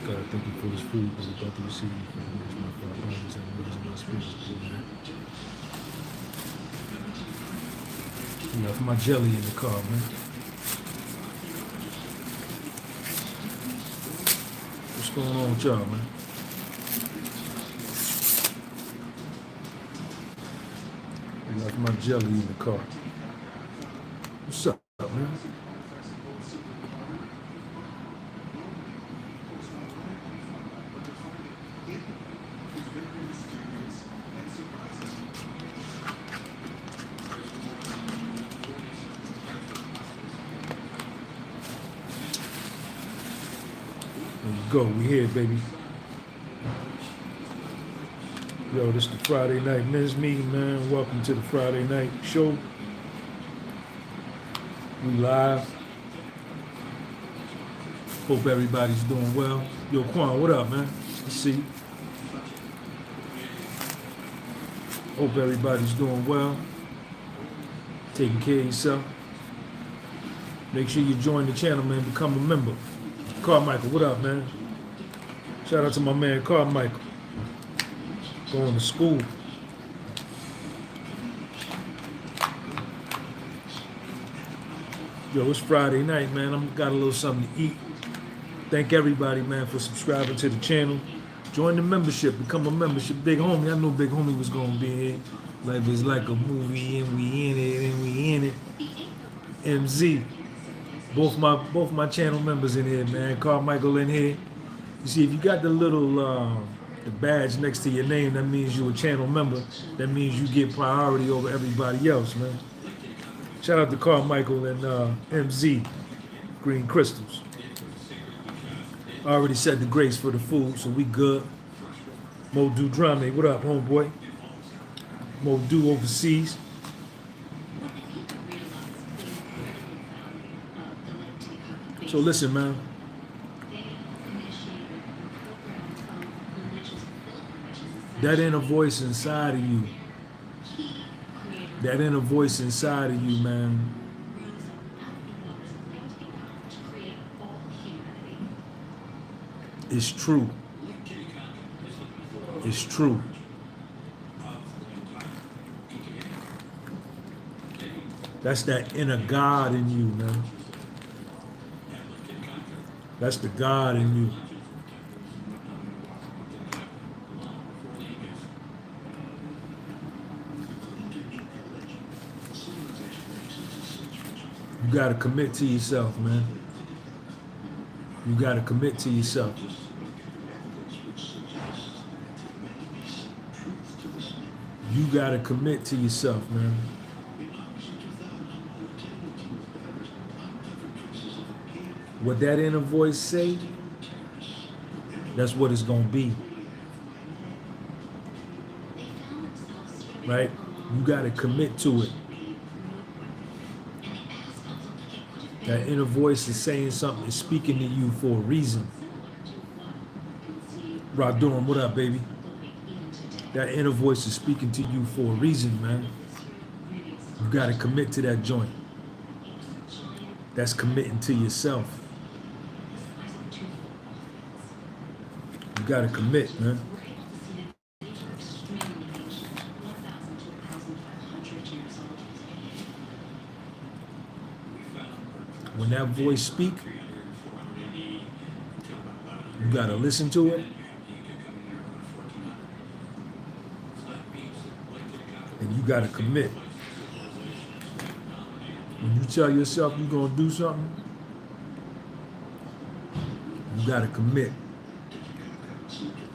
God, I thank you for this food that we're about to receive. For the next my Father, always have a reason my spirit. Amen. I left my jelly in the car, man. What's going on with y'all, man? I left my jelly in the car. What's up, man? There you go. We here, baby. Yo, this is the Friday night men's meeting, man. Welcome to the Friday night show. We live. Hope everybody's doing well. Yo, Quan, what up, man? Let's see. Hope everybody's doing well. Taking care of yourself. Make sure you join the channel, man. Become a member. Carmichael, what up, man? Shout out to my man Carmichael. Going to school. Yo, it's Friday night, man. I'm got a little something to eat. Thank everybody, man, for subscribing to the channel. Join the membership. Become a membership. Big homie. I knew Big Homie was gonna be here. Life is like a movie, and we in it, and we in it. MZ. Both my channel members in here, man. Carmichael in here. You see, if you got the little the badge next to your name, that means you're a channel member. That means you get priority over everybody else, man. Shout out to Carmichael and MZ, Green Crystals. I already said the grace for the food, so we good. Modu Drame, what up, homeboy? Modu overseas. So listen, man. That inner voice inside of you, that inner voice inside of you, man, is true. It's true. That's that inner God in you, man. That's the God in you. You gotta commit to yourself, man. You gotta commit to yourself. You gotta commit to yourself, man. What that inner voice say, that's what it's gonna be. Right? You gotta commit to it. That inner voice is saying something, is speaking to you for a reason. Rod Durham, what up, baby? That inner voice is speaking to you for a reason, man. You gotta commit to that joint. That's committing to yourself. You gotta commit, man. When that voice speak, you gotta listen to it. And you gotta commit. When you tell yourself you're gonna do something, you gotta commit.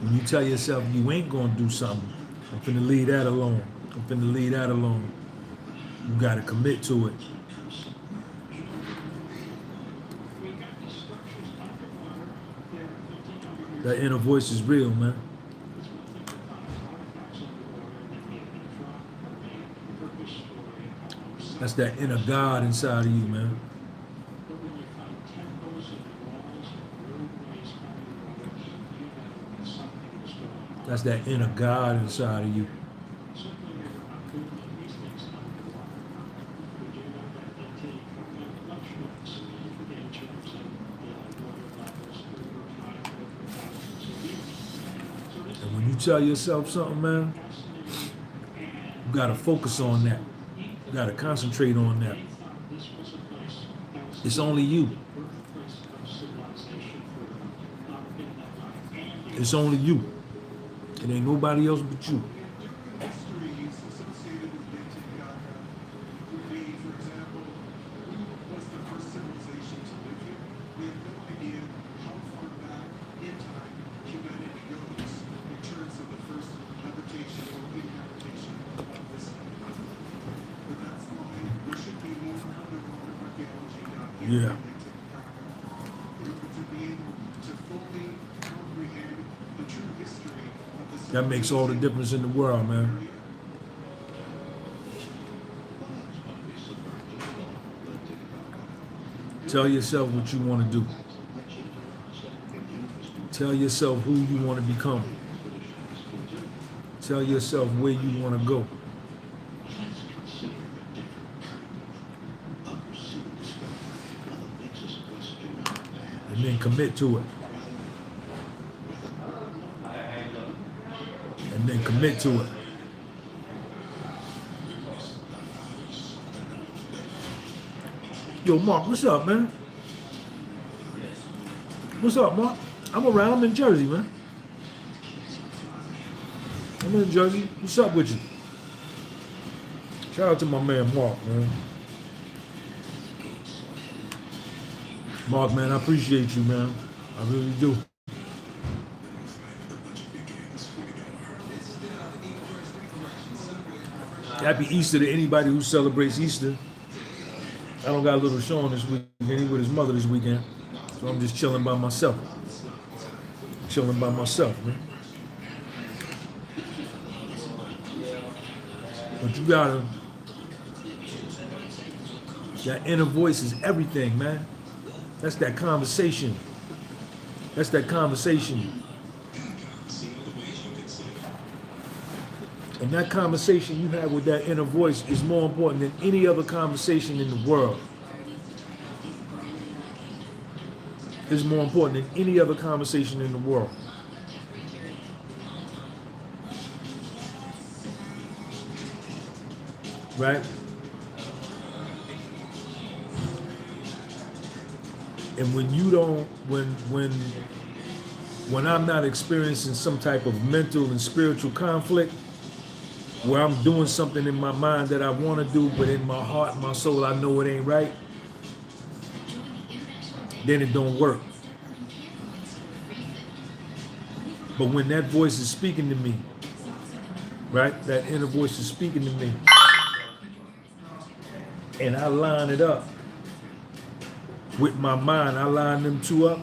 When you tell yourself you ain't gonna do something, I'm finna leave that alone. I'm finna leave that alone. You gotta commit to it. That inner voice is real, man. That's that inner God inside of you, man. That's that inner God inside of you. When you tell yourself something, man, you gotta focus on that. You gotta concentrate on that. It's only you. It's only you. It ain't nobody else but you. Yeah. That makes all the difference in the world, man. Tell yourself what you want to do. Tell yourself who you want to become. Tell yourself where you want to go. And then commit to it. And then commit to it. Yo, Mark, what's up, man? What's up, Mark? I'm around. I'm in Jersey, man. I'm in Jersey. What's up with you? Shout out to my man, Mark, man. Mark, man, I appreciate you, man. I really do. Happy Easter to anybody who celebrates Easter. I don't got a little Sean this weekend. He with his mother this weekend. So I'm just chilling by myself. Chilling by myself, man. But you gotta, that inner voice is everything, man. That's that conversation. That's that conversation. And that conversation you have with that inner voice is more important than any other conversation in the world. It's more important than any other conversation in the world. Right? And when you don't, when I'm not experiencing some type of mental and spiritual conflict, where I'm doing something in my mind that I want to do, but in my heart and my soul, I know it ain't right, then it don't work. But when that voice is speaking to me, right, that inner voice is speaking to me, and I line it up with my mind, I line them two up,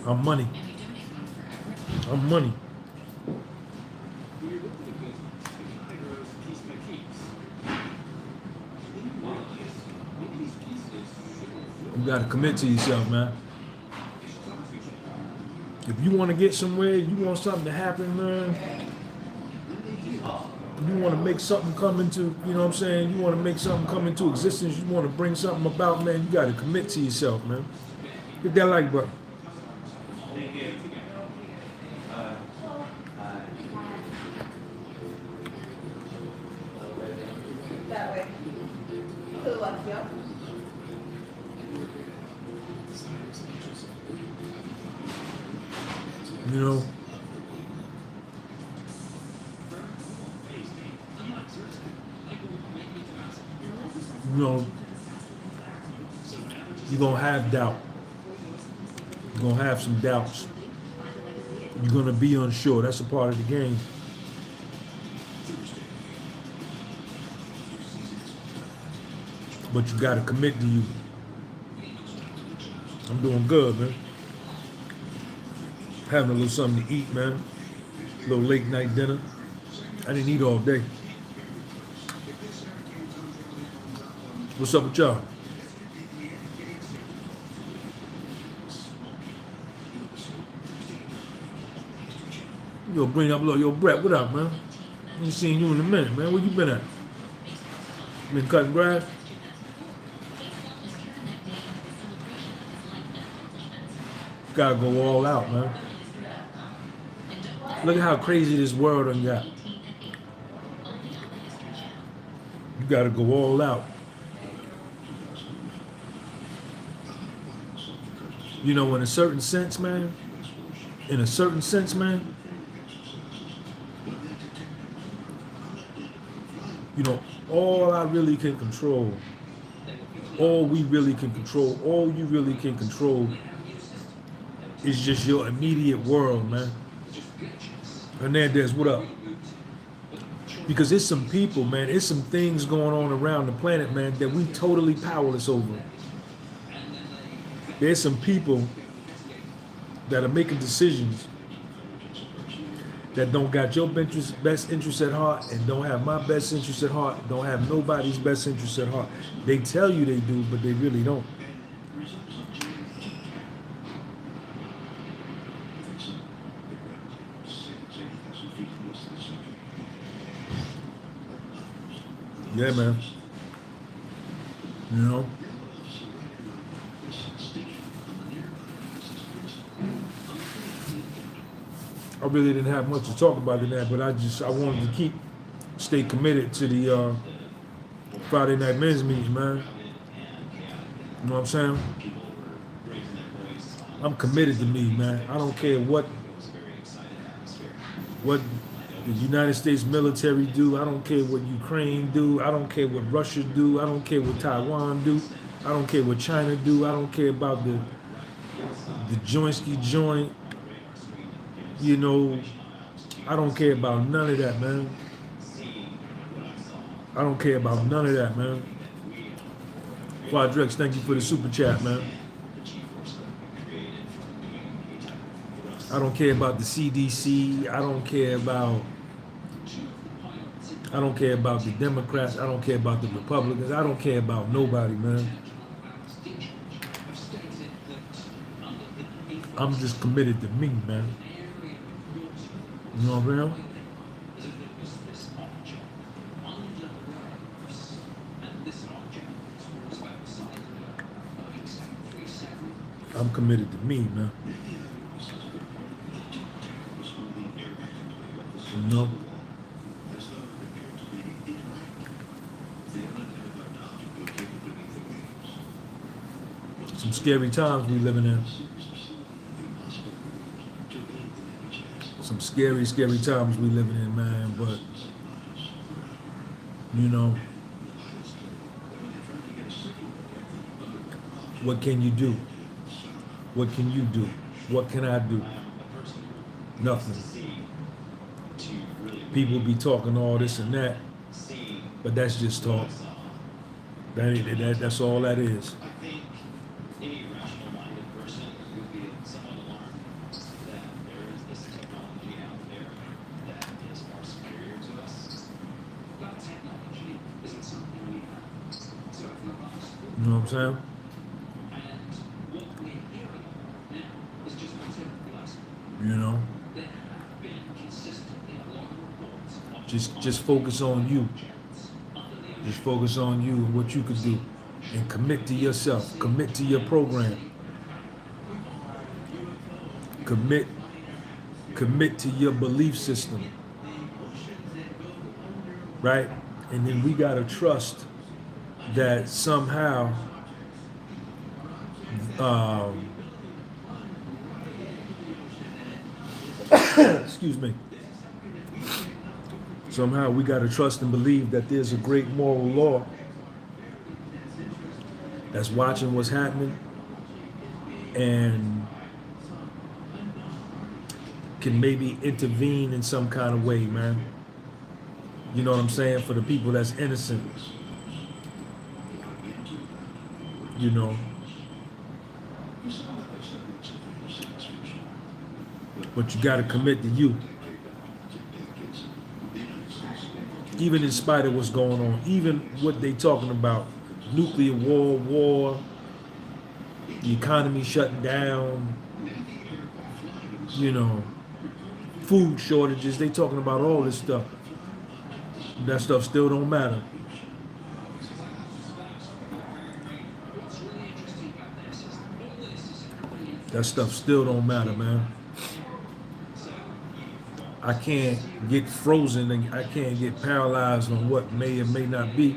I'm money. I'm money. You gotta commit to yourself, man. If you want to get somewhere, you want something to happen, man. You want to make something come into, you know what I'm saying? You want to make something come into existence. You want to bring something about, man. You got to commit to yourself, man. Hit that like button. That way. To the left, yeah. You know, you're going to have doubt. You're going to have some doubts. You're going to be unsure. That's a part of the game. But you got to commit to you. I'm doing good, man. Having a little something to eat, man. A little late night dinner. I didn't eat all day. What's up with y'all? Yo, bring up, yo, Brett, what up, man? Ain't seen you in a minute, man. Where you been at? Been cutting grass? Gotta go all out, man. Look at how crazy this world done got. You got to go all out. You know, in a certain sense, man. In a certain sense, man. You know, all I really can control, all we really can control, all you really can control is just your immediate world, man. Hernandez, what up? Because there's some people, man, there's some things going on around the planet, man, that we totally powerless over. There's some people that are making decisions that don't got your best interest at heart and don't have my best interest at heart, don't have nobody's best interest at heart. They tell you they do, but they really don't. Yeah, man. You know? I really didn't have much to talk about in that, but I wanted to stay committed to the Friday night men's meeting, man. You know what I'm saying? I'm committed to me, man. I don't care what the United States military do. I don't care what Ukraine do. I don't care what Russia do. I don't care what Taiwan do. I don't care what China do. I don't care about the Joinski joint. You know, I don't care about none of that, man. I don't care about none of that, man. Quadrex, thank you for the super chat, man. I don't care about the CDC. I don't care about the Democrats. I don't care about the Republicans. I don't care about nobody, man. I'm just committed to me, man. You know what I'm saying? I'm committed to me, man. You know? Some scary times we living in. Some scary, scary times we living in, man, but you know, what can you do? What can you do? What can I do? Nothing. People be talking all this and that, but that's just talk. That's all that is. You know what I'm saying? You know? Just focus on you. Just focus on you and what you can do. And commit to yourself. Commit to your program. Commit to your belief system. Right? And then we gotta trust that somehow excuse me. Somehow we got to trust and believe that there's a great moral law that's watching what's happening and can maybe intervene in some kind of way, man. You know what I'm saying? For the people that's innocent. You know. But you got to commit to you. Even in spite of what's going on, even what they talking about, nuclear war, the economy shutting down, you know, food shortages, they talking about all this stuff. That stuff still don't matter. That stuff still don't matter, man. I can't get frozen and I can't get paralyzed on what may or may not be.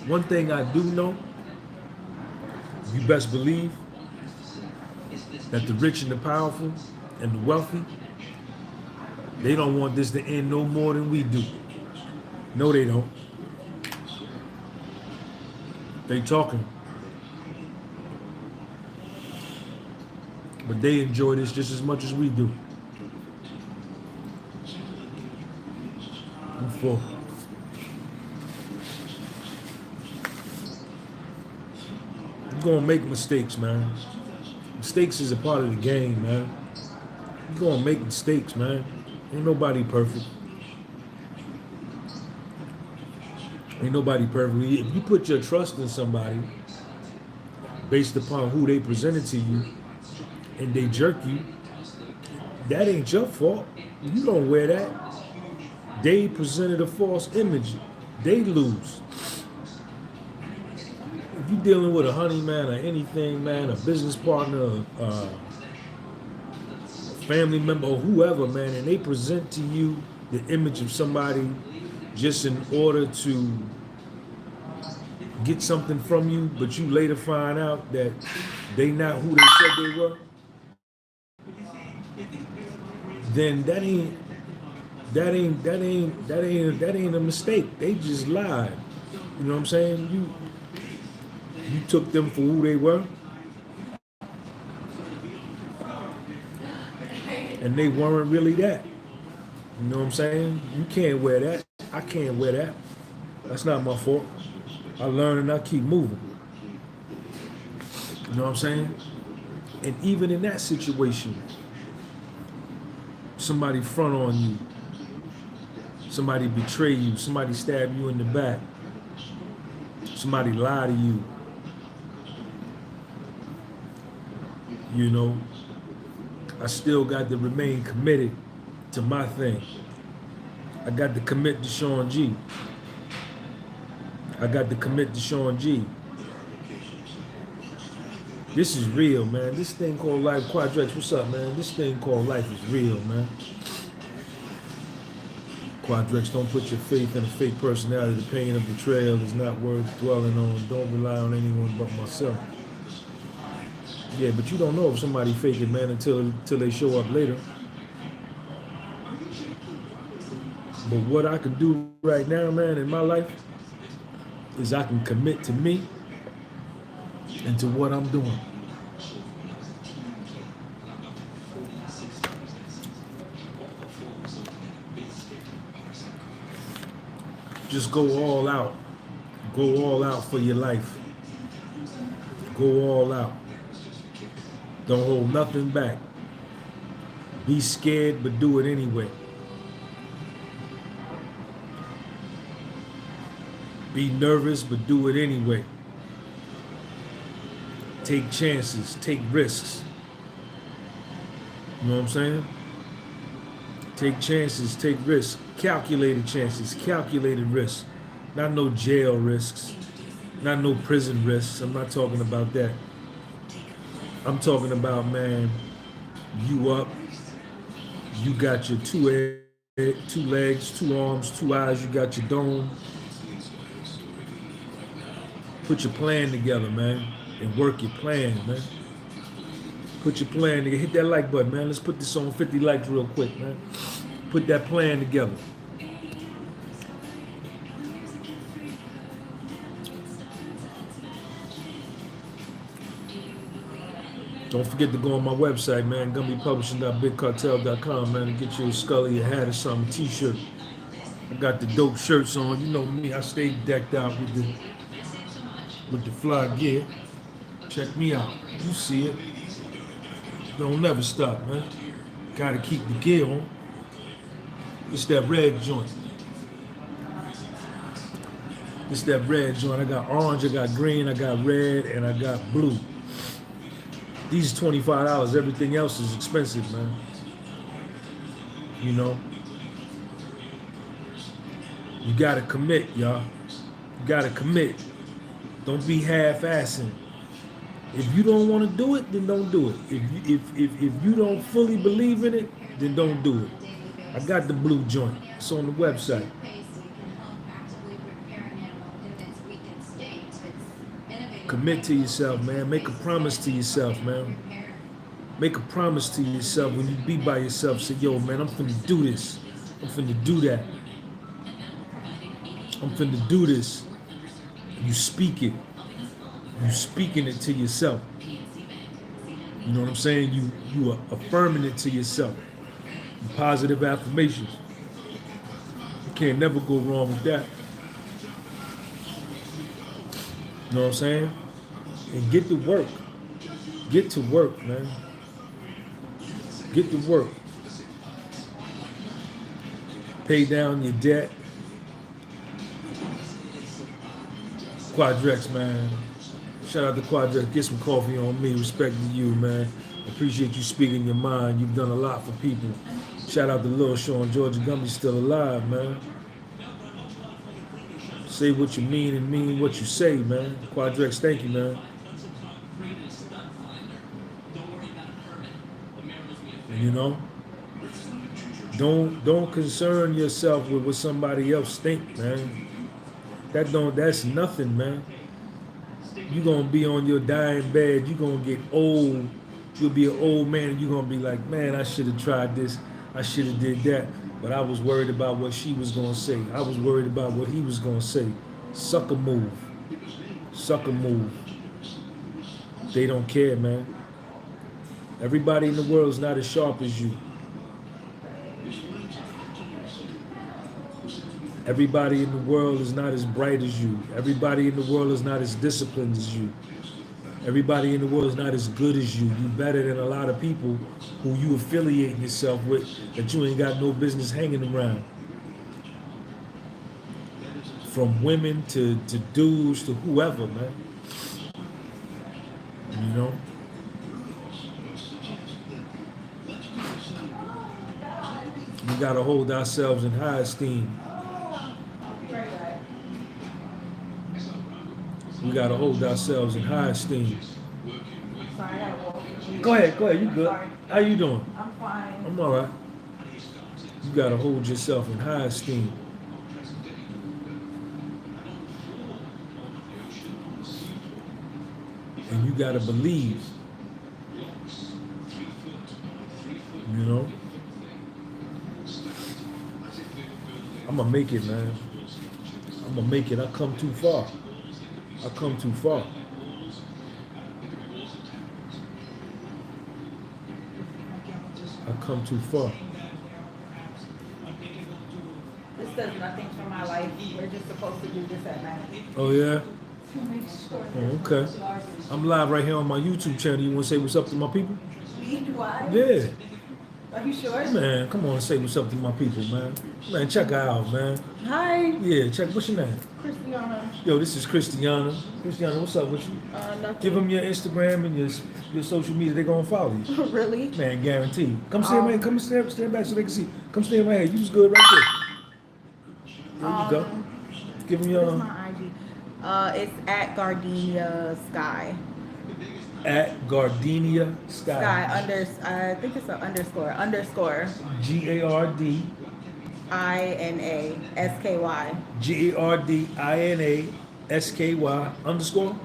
One thing I do know, you best believe that the rich and the powerful and the wealthy, they don't want this to end no more than we do. No, they don't. They talking. But they enjoy this just as much as we do. I'm for. You're gonna make mistakes, man. Mistakes is a part of the game, man. You're gonna make mistakes, man. Ain't nobody perfect. Ain't nobody perfect. If you put your trust in somebody based upon who they presented to you and they jerk you, that ain't your fault. You don't wear that. They presented a false image. They lose. If you're dealing with a honey man or anything, man, a business partner, a family member or whoever, man, and they present to you the image of somebody just in order to get something from you, but you later find out that they not who they said they were, then that ain't a mistake. They just lied. You know what I'm saying? You took them for who they were, and they weren't really that. You know what I'm saying? You can't wear that. I can't wear that. That's not my fault. I learn and I keep moving. You know what I'm saying? And even in that situation, somebody front on you, somebody betray you, somebody stab you in the back, somebody lie to you. You know, I still got to remain committed to my thing. I got to commit to Sean G. I got to commit to Sean G. This is real, man. This thing called life, Quadrex, what's up, man? This thing called life is real, man. Quadrex, don't put your faith in a fake personality. The pain of betrayal is not worth dwelling on. Don't rely on anyone but myself. Yeah, but you don't know if somebody fake it, man, until they show up later. But what I can do right now, man, in my life, is I can commit to me and to what I'm doing. Just go all out. Go all out for your life. Go all out. Don't hold nothing back. Be scared, but do it anyway. Be nervous, but do it anyway. Take chances, take risks. You know what I'm saying? Take chances, take risks. Calculated chances, calculated risks. Not no jail risks, not no prison risks. I'm not talking about that. I'm talking about, man, you up, you got your two legs, 2 arms, 2 eyes, you got your dome. Put your plan together, man, and work your plan, man. Put your plan together. Hit that like button, man. Let's put this on 50 likes real quick, man. Put that plan together. Don't forget to go on my website, man, GunbyPublishing.BigCartel.com, man, and get you a Scully, a hat or something, t-shirt. I got the dope shirts on. You know me, I stay decked out with the fly gear. Check me out. You see it. Don't never stop, man. Gotta keep the gear on. It's that red joint. It's that red joint. I got orange, I got green, I got red, and I got blue. These are $25. Everything else is expensive, man. You know? You gotta commit, y'all. You gotta commit. Don't be half-assing. If you don't want to do it, then don't do it. If you don't fully believe in it, then don't do it. I got the blue joint. It's on the website. Commit to yourself, man. Make a promise to yourself, man. Make a promise to yourself when you be by yourself. Say, yo, man, I'm finna do this. I'm finna do that. I'm finna do this. You speak it. You speaking it to yourself. You know what I'm saying? You are affirming it to yourself. Positive affirmations. You can't never go wrong with that. You know what I'm saying? And get to work. Get to work, man. Get to work. Pay down your debt. Quadrex, man. Shout out to Quadrex. Get some coffee on me. Respect to you, man. Appreciate you speaking your mind. You've done a lot for people. Shout out to Lil Sean. Georgia Gunby's still alive, man. Say what you mean and mean what you say, man. Quadrex, thank you, man. You know? Don't concern yourself with what somebody else think, man. That's nothing, man. You're gonna be on your dying bed, you're gonna get old, you'll be an old man, and you're gonna be like, man, I should have tried this, I should have did that, but I was worried about what she was gonna say. I was worried about what he was gonna say. Sucker move. Sucker move. They don't care, man. Everybody in the world is not as sharp as you. Everybody in the world is not as bright as you. Everybody in the world is not as disciplined as you. Everybody in the world is not as good as you. You're better than a lot of people who you affiliate yourself with that you ain't got no business hanging around. From women to dudes to whoever, man. You know? We gotta hold ourselves in high esteem. We gotta hold ourselves in high esteem. Sorry, I walk. Go ahead, you good. Sorry. How you doing? I'm fine. I'm all right. You gotta hold yourself in high esteem. And you gotta believe. You know? I'm gonna make it, man. I'm gonna make it. I come too far. I come too far. I come too far. This does nothing for my life. We're just supposed to do this at night. Oh yeah? To make sure Oh, okay. I'm live right here on my YouTube channel. You wanna say what's up to my people? why? Yeah. Are you sure? Man, come on, say what's up to my people, man. Man, check her out, man. Hi, Yeah, check, what's your name? Christiana. Yo, this is Christiana. Christiana, what's up with you? Nothing. Give them your Instagram and your social media. They're gonna follow you. Really? Man, guaranteed. Come stand right, come stand back so they can see. Come stand right here. You was good right there. There you go. Give them What's your my IG? It's at Gardenia Sky. at Gardenia Sky. I think it's an underscore. GARDINA GARDINA underscore.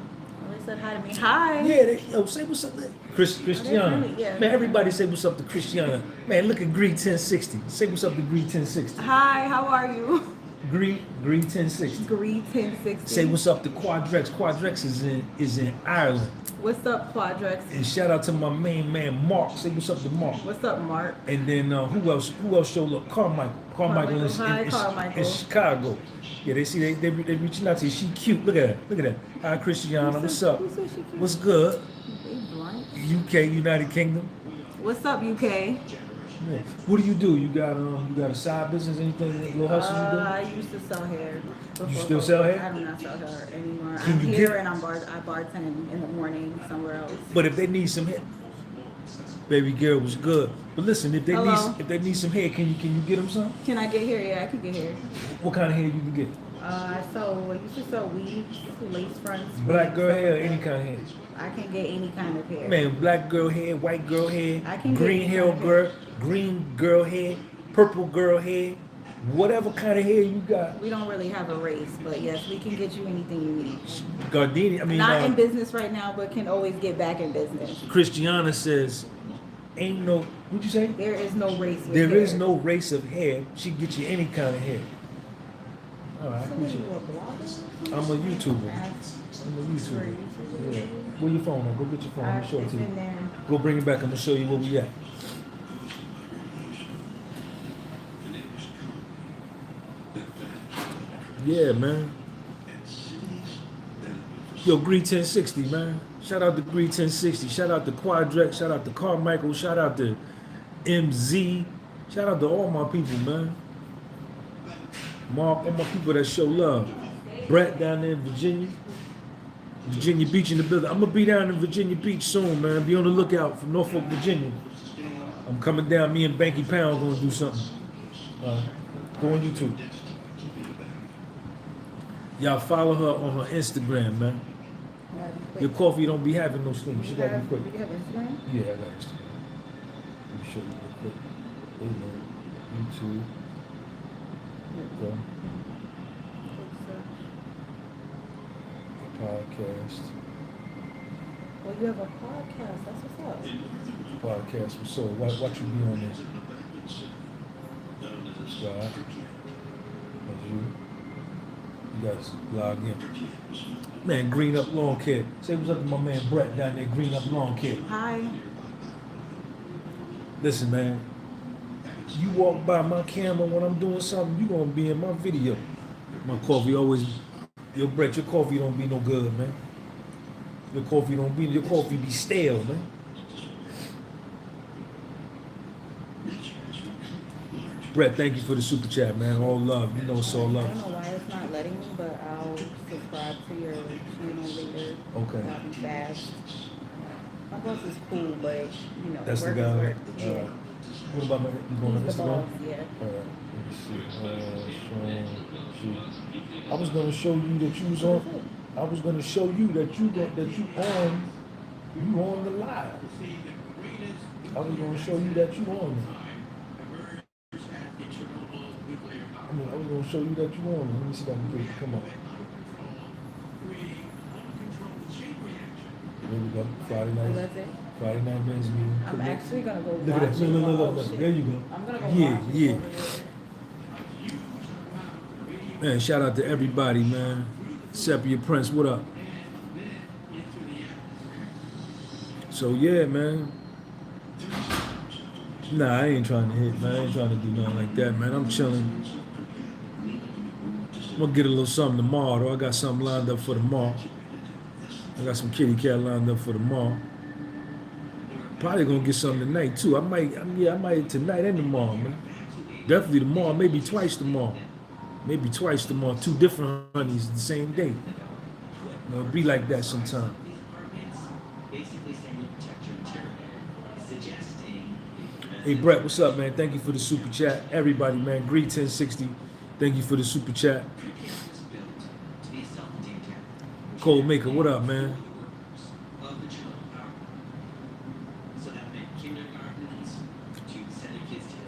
They said hi to me. Hi. Yeah, yo, say what's up to Christiana. friendly, yeah. Man, everybody say what's up to Christiana. Man, look at Gree 1060. Say what's up to Gree 1060. Hi, how are you? Gree 1060. Gree 1060. Say what's up to Quadrex. Quadrex is in Ireland. What's up, Quadrex? And shout out to my main man Mark. Say what's up to Mark. What's up, Mark? And then who else showed up? Carmichael. Carmichael Hi, in Carmichael. Chicago. Yeah, they see they reaching out to you. She cute. Look at that. Hi, Christiana. What's up? Who said she cute? What's good? They blunt. UK, United Kingdom. What's up, UK? Yeah. What do? You got a side business? Anything? Little hustle you do? I used to sell hair. before still sell hair? I do not sell hair anymore. Can I'm you here get- and I bartend in the morning somewhere else. But if they need some hair, baby girl was good. But listen, if they Hello? need some hair, can you get them some? Can I get hair? Yeah, I can get hair. What kind of hair you can get? I used to sell weaves, lace fronts. Black wigs, girl stuff hair, like any that. kind of hair. I can get any kind of hair. Man, black girl hair, white girl hair, I can get green any hair kind of girl, green girl hair, purple girl hair, whatever kind of hair you got. We don't really have a race, but yes, we can get you anything you need. Gardini, I mean, Not in business right now, but can always get back in business. Christiana says, ain't no, what'd you say? There is no race. With There hair. is no race of hair. She get you any kind of hair. All right, I So appreciate you it. a blogger? I'm a YouTuber. I'm a YouTuber. Yeah. Where your phone at? Go get your phone. Let me show it It's to you. in there. Go bring it back. I'm gonna show you where we at. Yeah, man. Yo, Gree 1060, man. Shout out to Gree 1060. Shout out to Quadrex. Shout out to Carmichael. Shout out to MZ. Shout out to all my people, man. All my people that show love. Brett down there in Virginia. Virginia Beach in the building. I'm gonna be down in Virginia Beach soon, man. Be on the lookout for Norfolk, Virginia. I'm coming down. Me and Banky Pound gonna do something. Go on YouTube. Y'all follow her on her Instagram, man. Your coffee don't be having no steam. She gotta be quick. You have Instagram? Yeah, I got Instagram. Let me show you real quick. Wait a minute. YouTube. There we go. Podcast. Well, you have a podcast. That's what's up. Podcast. So what you be on this? Subscribe. That's you. You guys log in. Man, Green Up Lawn Care. Say what's up to my man Brett down there, Green Up Lawn Care. Hi. Listen, man. You walk by my camera when I'm doing something, you gonna be in my video. My coffee always, yo Brett, your coffee don't be no good, man. Your coffee be stale, man. Brett, thank you for the super chat, man. All love, you know it's all I love. don't know why it's not letting me, but I'll subscribe to your channel later. Okay. That'll be fast. My boss is cool, but you know, That's the work guy. is work. Alright. What about my, you going on He's the Instagram? boss, yeah. Alright, let me see. I was gonna show you that you was on. I was gonna show you that you on the live. I was gonna show you that you on there. I was gonna show you that you on there. Let me see if I can get it. Come on. There we go. Friday night. That's it. Friday night men's meeting. I'm actually gonna go Look watch at that. it. Look. Oh, shit. There you go. I'm gonna go Yeah, watch it yeah. over there. Man, shout out to everybody, man. Sepia Prince, what up? So yeah, man. Nah, I ain't trying to hit, man. I ain't trying to do nothing like that, man. I'm chilling. I'm gonna get a little something tomorrow, though. I got something lined up for tomorrow. I got some kitty cat lined up for tomorrow. Probably gonna get something tonight too. I might tonight and tomorrow, man. Definitely tomorrow, maybe twice tomorrow. Maybe twice tomorrow, 2 different honeys the same day. It'll be like that sometime. Hey Brett, what's up, man? Thank you for the super chat. Everybody, man. Gree 1060. Thank you for the super chat. Cole Maker, what up, man?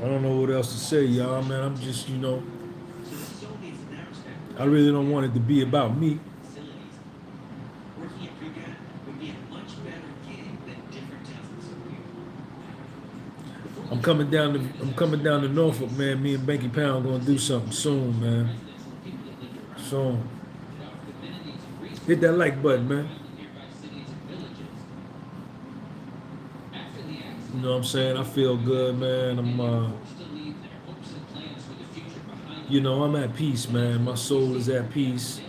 I don't know what else to say, y'all, man. I'm just, I really don't want it to be about me. I'm coming down to Norfolk, man. Me and Banky Pound gonna do something soon, man. Soon. Hit that like button, man. You know what I'm saying? I feel good, man. I'm at peace, man. My soul is at peace.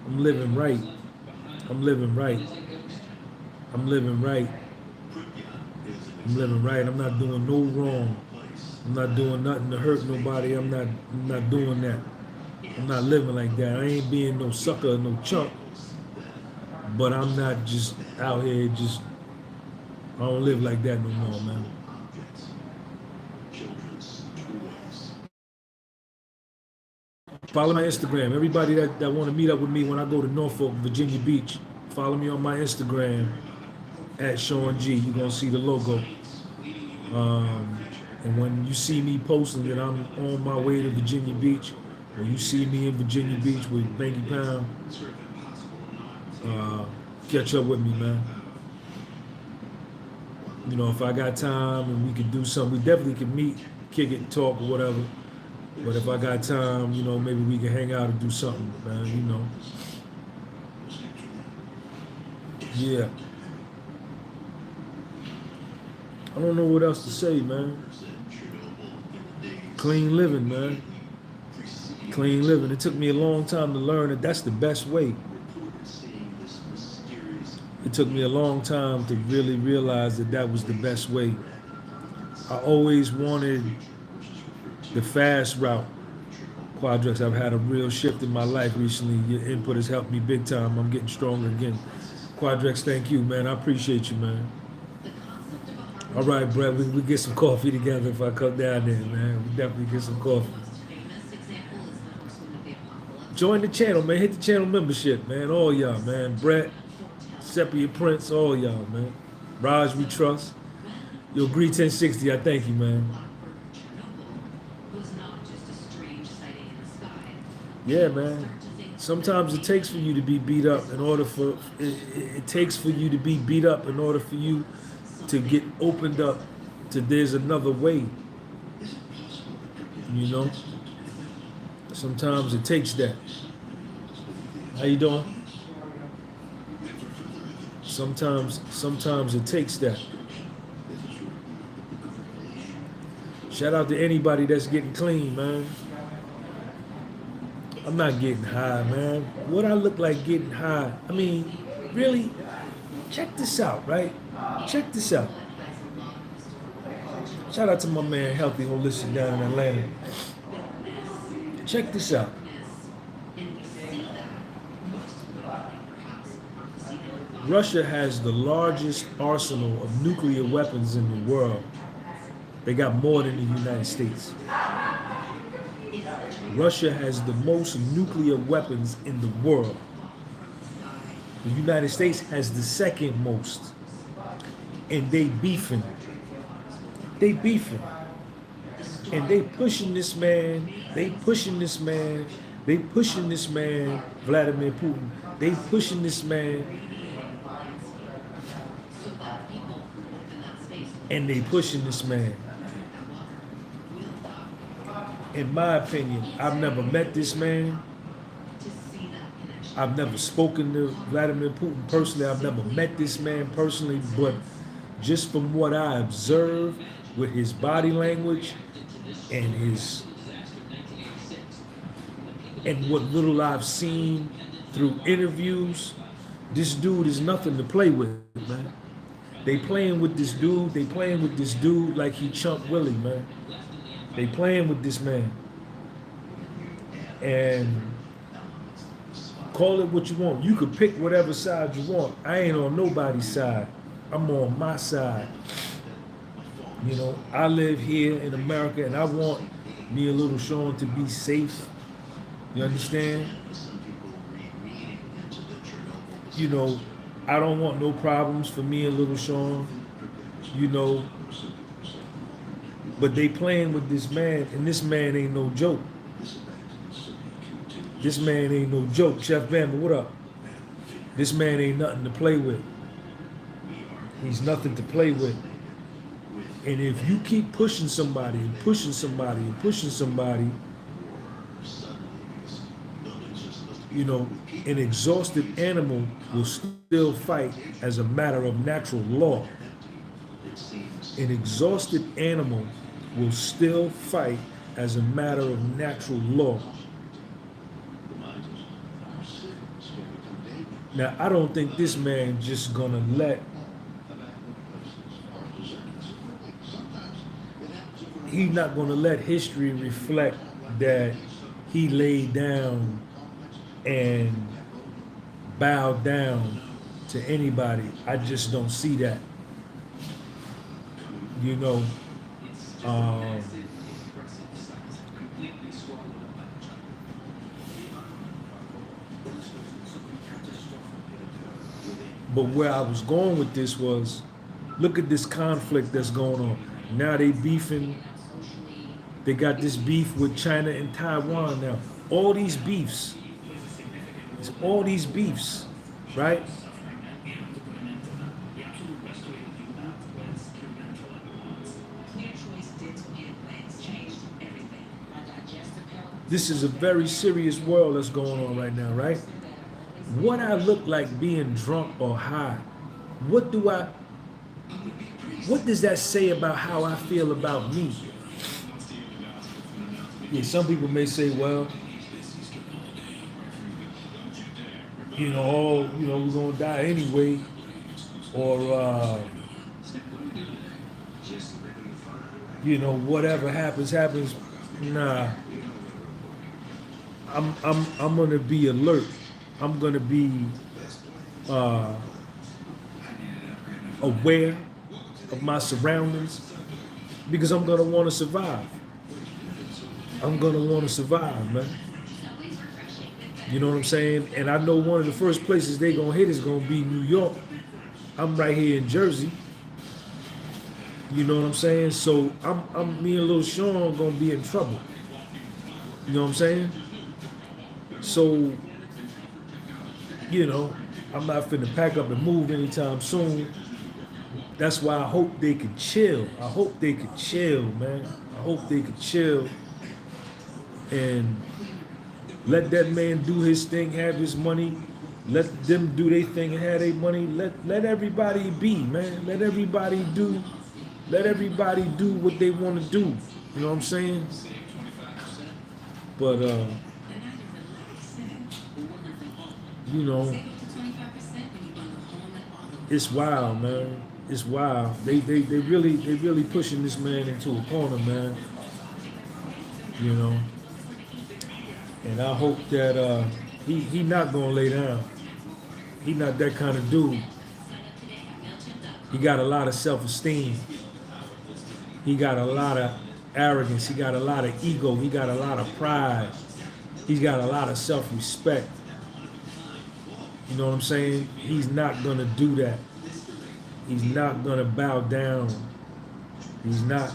I'm living right. I'm living right. I'm not doing no wrong. I'm not doing nothing to hurt nobody. I'm not doing that. I'm not living like that. I ain't being no sucker, no chump. But I'm not just out here I don't live like that no more, man. Follow my Instagram. Everybody that want to meet up with me when I go to Norfolk, Virginia Beach, follow me on my Instagram at Sean G. You're going to see the logo. And when you see me posting that I'm on my way to Virginia Beach, when you see me in Virginia Beach with Banky Pound, catch up with me, man. You know, if I got time and we could do something, we definitely could meet, kick it, talk, or whatever. But if I got time, you know, maybe we can hang out and do something, man, you know. Yeah. I don't know what else to say, man. Clean living, man. Clean living. It took me a long time to learn that that's the best way. It took me a long time to really realize that that was the best way. I always wanted the fast route. Quadrex, I've had a real shift in my life recently. Your input has helped me big time. I'm getting stronger again. Quadrex, thank you, man. I appreciate you, man. All right, Brett, we get some coffee together if I come down there, man. We definitely get some coffee. Join the channel, man. Hit the channel membership, man. All y'all, man. Brett, Sepia Prince, all y'all, man. Raj, we trust. Yo, Gree 1060, I thank you, man. Yeah, man. Sometimes it takes for you to be beat up in order for it takes for you to be beat up in order for you to get opened up to there's another way. You know? Sometimes it takes that. How you doing? Sometimes it takes that. Shout out to anybody that's getting clean, man. I'm not getting high, man. What I look like getting high? I mean, really? Check this out, right? Check this out. Shout out to my man Healthy Holistic down in Atlanta. Check this out. Russia has the largest arsenal of nuclear weapons in the world. They got more than the United States. Russia has the most nuclear weapons in the world. The United States has the second most. And they beefing. They beefing. And they pushing this man. They pushing this man. They pushing this man, Vladimir Putin. They pushing this man. And they pushing this man. In my opinion, I've never met this man. I've never spoken to Vladimir Putin personally. I've never met this man personally, but just from what I observe with his body language and what little I've seen through interviews, this dude is nothing to play with, man. They playing with this dude. They playing with this dude like he Chump Willie, man. They playing with this man. And call it what you want. You could pick whatever side you want. I ain't on nobody's side. I'm on my side. You know, I live here in America and I want me and Little Sean to be safe. You understand? You know, I don't want no problems for me and Little Sean. You know, but they playing with this man, and this man ain't no joke. This man ain't no joke. Chef Bama, what up? This man ain't nothing to play with. He's nothing to play with. And if you keep pushing somebody and pushing somebody and pushing somebody, you know, an exhausted animal will still fight as a matter of natural law. An exhausted animal will still fight as a matter of natural law. Now, I don't think this man just gonna let, he's not gonna let history reflect that he laid down and bowed down to anybody. I just don't see that. You know, but where I was going with this was, look at this conflict that's going on. Now they beefing They got this beef with China and Taiwan now. All these beefs, right? This is a very serious world that's going on right now, right? What I look like being drunk or high, what does that say about how I feel about me? Yeah, some people may say, well, we're gonna die anyway, or whatever happens. Nah, I'm gonna be alert. I'm gonna be aware of my surroundings because I'm gonna want to survive. I'm gonna want to survive, man. You know what I'm saying? And I know one of the first places they gonna hit is gonna be New York. I'm right here in Jersey. You know what I'm saying? So me and Lil Sean gonna be in trouble. You know what I'm saying? So, I'm not finna pack up and move anytime soon. That's why I hope they can chill. I hope they can chill, man. I hope they can chill and let that man do his thing, have his money. Let them do their thing and have their money. Let everybody be, man. Let everybody do what they want to do. You know what I'm saying? But it's wild, man. It's wild. They really pushing this man into a corner, man. And I hope that he not gonna lay down. He not that kind of dude. He got a lot of self-esteem. He got a lot of arrogance. He got a lot of ego. He got a lot of pride. He's got a lot of self-respect. You know what I'm saying? He's not gonna do that. He's not gonna bow down. He's not.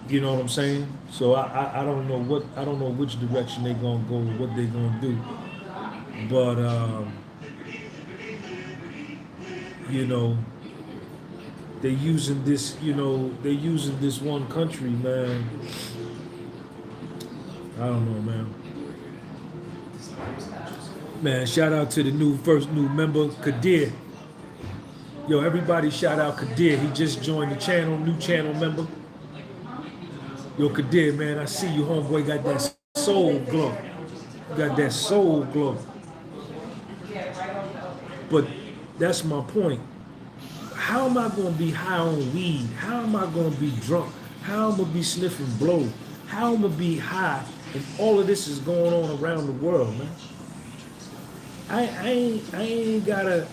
You know what I'm saying? So I don't know which direction they're gonna go, what they're gonna do. But they're using this, one country, man. I don't know, man. Man, shout out to the first new member, Kadir. Yo, everybody shout out Kadir. He just joined the channel, new channel member. Yo, Kadir, man, I see you, homeboy, got that soul glow. Got that soul glow. But that's my point. How am I going to be high on weed? How am I going to be drunk? How am I going to be sniffing blow? How am I going to be high? And all of this is going on around the world, man. I ain't gotta.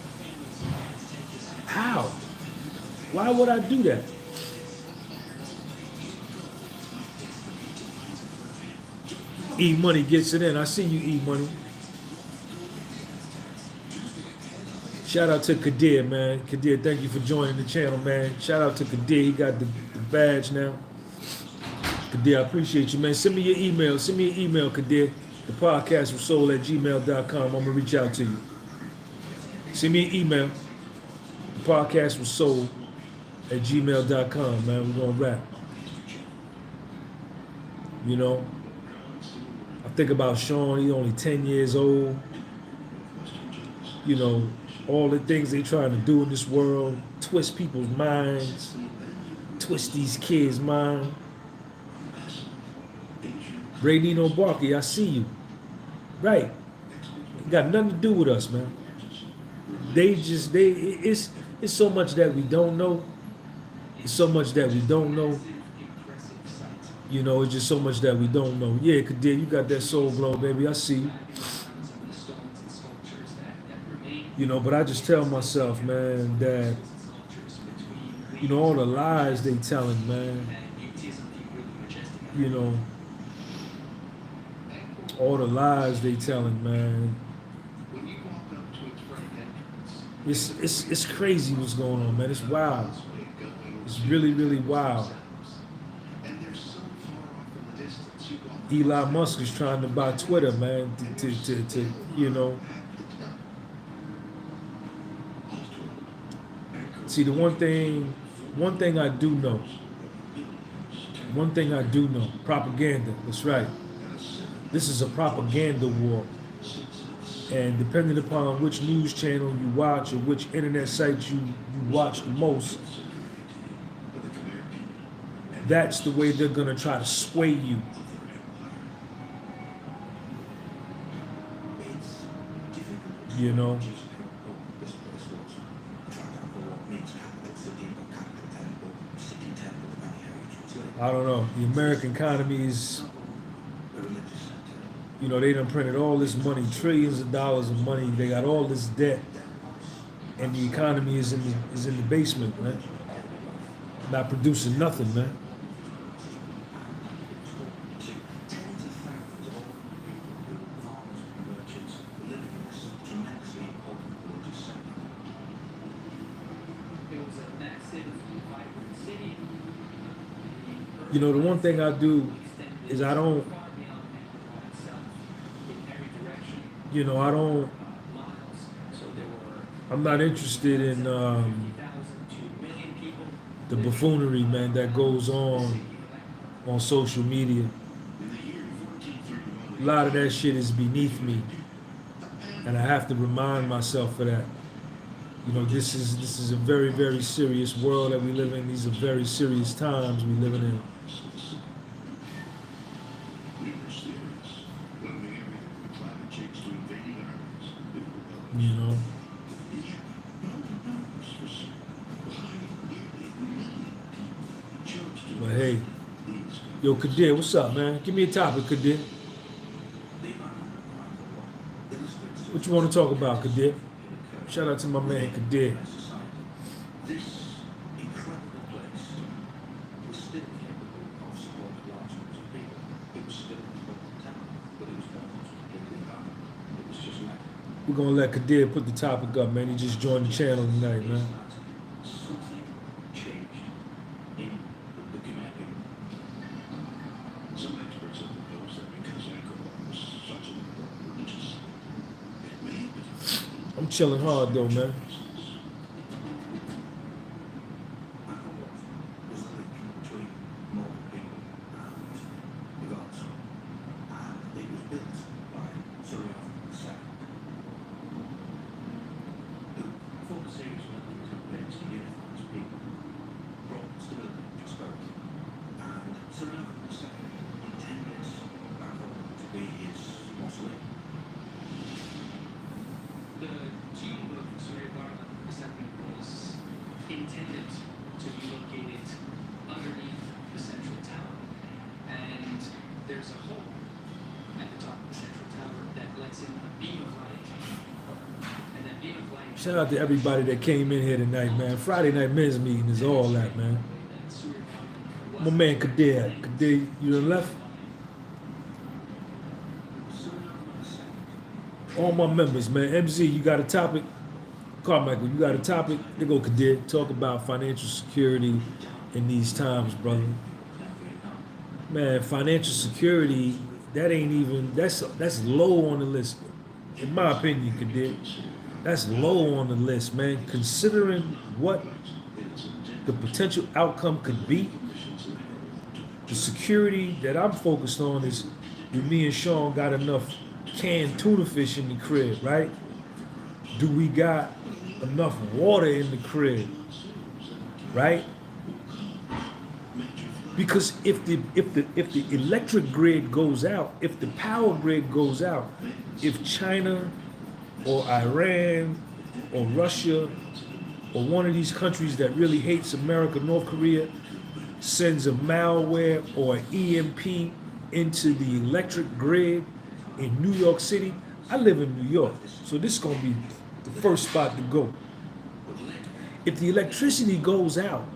How? Why would I do that? E-Money gets it in. I see you, E-Money. Shout out to Kadir, man. Kadir, thank you for joining the channel, man. Shout out to Kadir. He got the badge now. Kadir, I appreciate you, man. Send me your email. Send me an email, Kadir. The podcast was soul@gmail.com. I'm going to reach out to you. Send me an email. The podcast was soul@gmail.com, man. We're going to rap. I think about Sean. He's only 10 years old. All the things they trying to do in this world, twist people's minds, twist these kids' minds. Ray Nino Barkley, I see you. Right. It got nothing to do with us, man. It's so much that we don't know. It's so much that we don't know. It's just so much that we don't know. Yeah, Kadir, you got that soul glow, baby. I see you. But I just tell myself, man, that, all the lies they telling, man, all the lies they telling, man. It's crazy what's going on, man. It's wild. It's really, really wild. Elon Musk is trying to buy Twitter, man, to you know. See, the one thing I do know, propaganda, that's right. This is a propaganda war. And depending upon which news channel you watch or which internet site you watch the most, that's the way they're gonna try to sway you. You know? I don't know. The American economy is, you know, they done printed all this money, trillions of dollars of money. They got all this debt, and the economy is in the basement, man. Not producing nothing, man. You know, the one thing I do is I don't, you know, I'm not interested in the buffoonery, man, that goes on social media. A lot of that shit is beneath me, and I have to remind myself of that. You know, this is a very, very serious world that we live in. These are very serious times we living in. You know. But hey, yo, Kadir, what's up, man? Give me a topic, Kadir. What you want to talk about, Kadir? Shout out to my man, Kadir. We're gonna let Kadir put the topic up, man. He just joined the channel tonight, man. I'm chilling hard though, man. The geopolitical survey government assembly was intended to be located underneath the central tower. And there's a hole at the top of the central tower that lets in a beam of light. And that beam of light. Shout out to everybody that came in here tonight, man. Friday night men's meeting is all that, man. My man Kadir. Kadir, you done left? All my members, man. MZ, you got a topic? Carmichael, you got a topic? They go, Kadir. Talk about financial security in these times, brother. Man, financial security, that ain't even, that's low on the list. In my opinion, Kadir. That's low on the list, man. Considering what the potential outcome could be, the security that I'm focused on is me and Sean got enough canned tuna fish in the crib, right? Do we got enough water in the crib, right? Because if the electric grid goes out, if the power grid goes out, if China or Iran or Russia or one of these countries that really hates America, North Korea, sends a malware or an EMP into the electric grid in New York City. I live in New York, so this is gonna be the first spot to go. If the electricity goes out,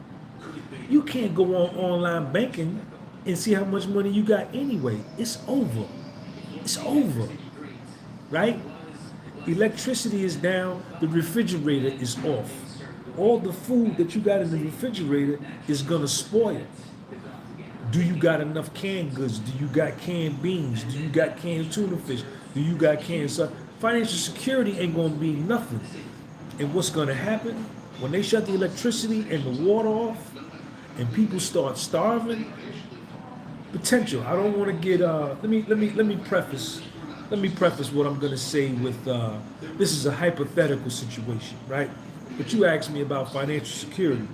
you can't go on online banking and see how much money you got anyway. It's over. It's over, right? Electricity is down, the refrigerator is off. All the food that you got in the refrigerator is gonna spoil. Do you got enough canned goods? Do you got canned beans? Do you got canned tuna fish? Do you got canned stuff? Financial security ain't gonna be nothing. And what's gonna happen when they shut the electricity and the water off and people start starving? Potential. I don't want to get let me preface what I'm gonna say with this is a hypothetical situation, right? But you asked me about financial security.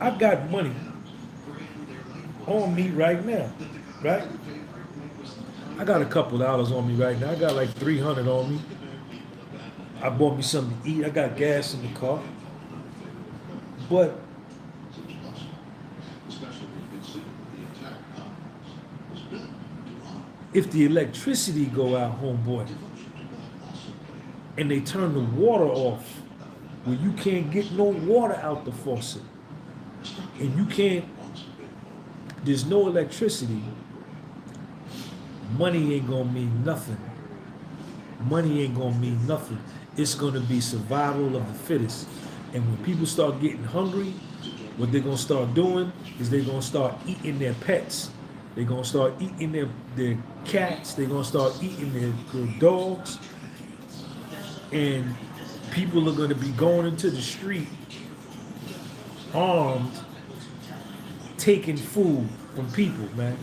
I got money on me right now, right? I got a couple dollars on me right now. I got like 300 on me. I bought me something to eat. I got gas in the car. But if the electricity go out, homeboy, and they turn the water off, where you can't get no water out the faucet, and you can't, there's no electricity, money ain't gonna mean nothing. Money ain't gonna mean nothing. It's gonna be survival of the fittest. And when people start getting hungry, what they're gonna start doing is they're gonna start eating their pets. They're gonna start eating their cats. They're gonna start eating their dogs. And people are gonna be going into the street armed, taking food from people, man.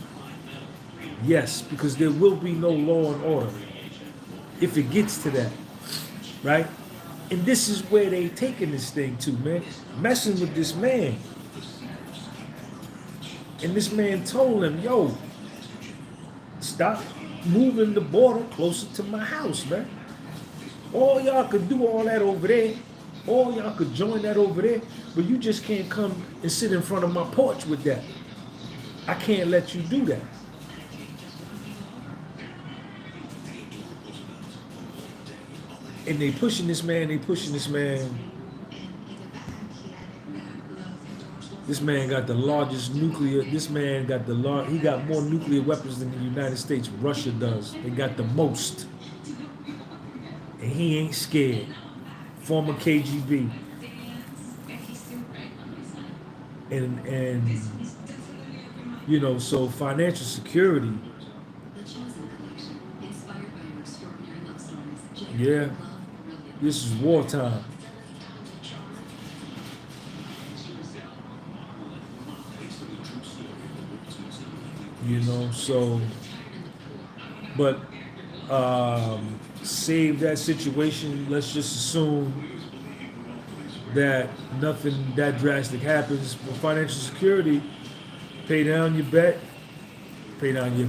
Yes, because there will be no law and order if it gets to that, right? And this is where they taking this thing to, man. Messing with this man. And this man told him, yo, stop moving the border closer to my house, man. All y'all could do all that over there. All y'all could join that over there. But you just can't come and sit in front of my porch with that. I can't let you do that. And they pushing this man, This man got the largest nuclear, he got more nuclear weapons than the United States. Russia does. They got the most. And he ain't scared. Former KGB. And you know, so financial security. Yeah. This is wartime. You know, so, but save that situation. Let's just assume that nothing that drastic happens. For financial security, pay down your debt, pay down your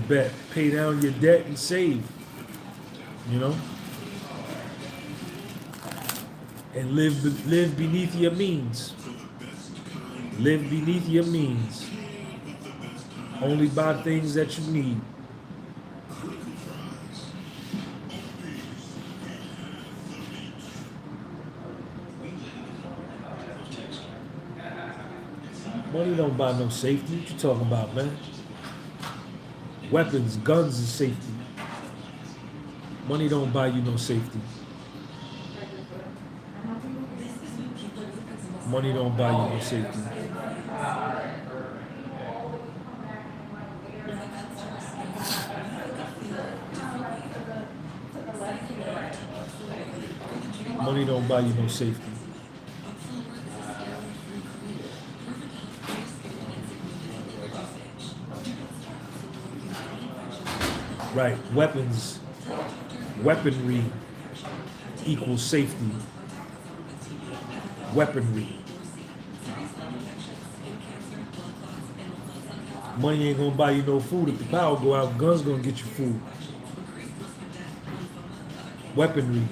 debt and save, you know, and live beneath your means. Live beneath your means. Only buy things that you need. Money don't buy no safety. What you talking about, man? Weapons, guns is safety. Money don't buy you no safety. Money don't buy you no safety. Money don't buy you no safety. Right, weaponry equals safety. Weaponry. Money ain't gonna buy you no food. If the power go out, guns gonna get you food. Weaponry.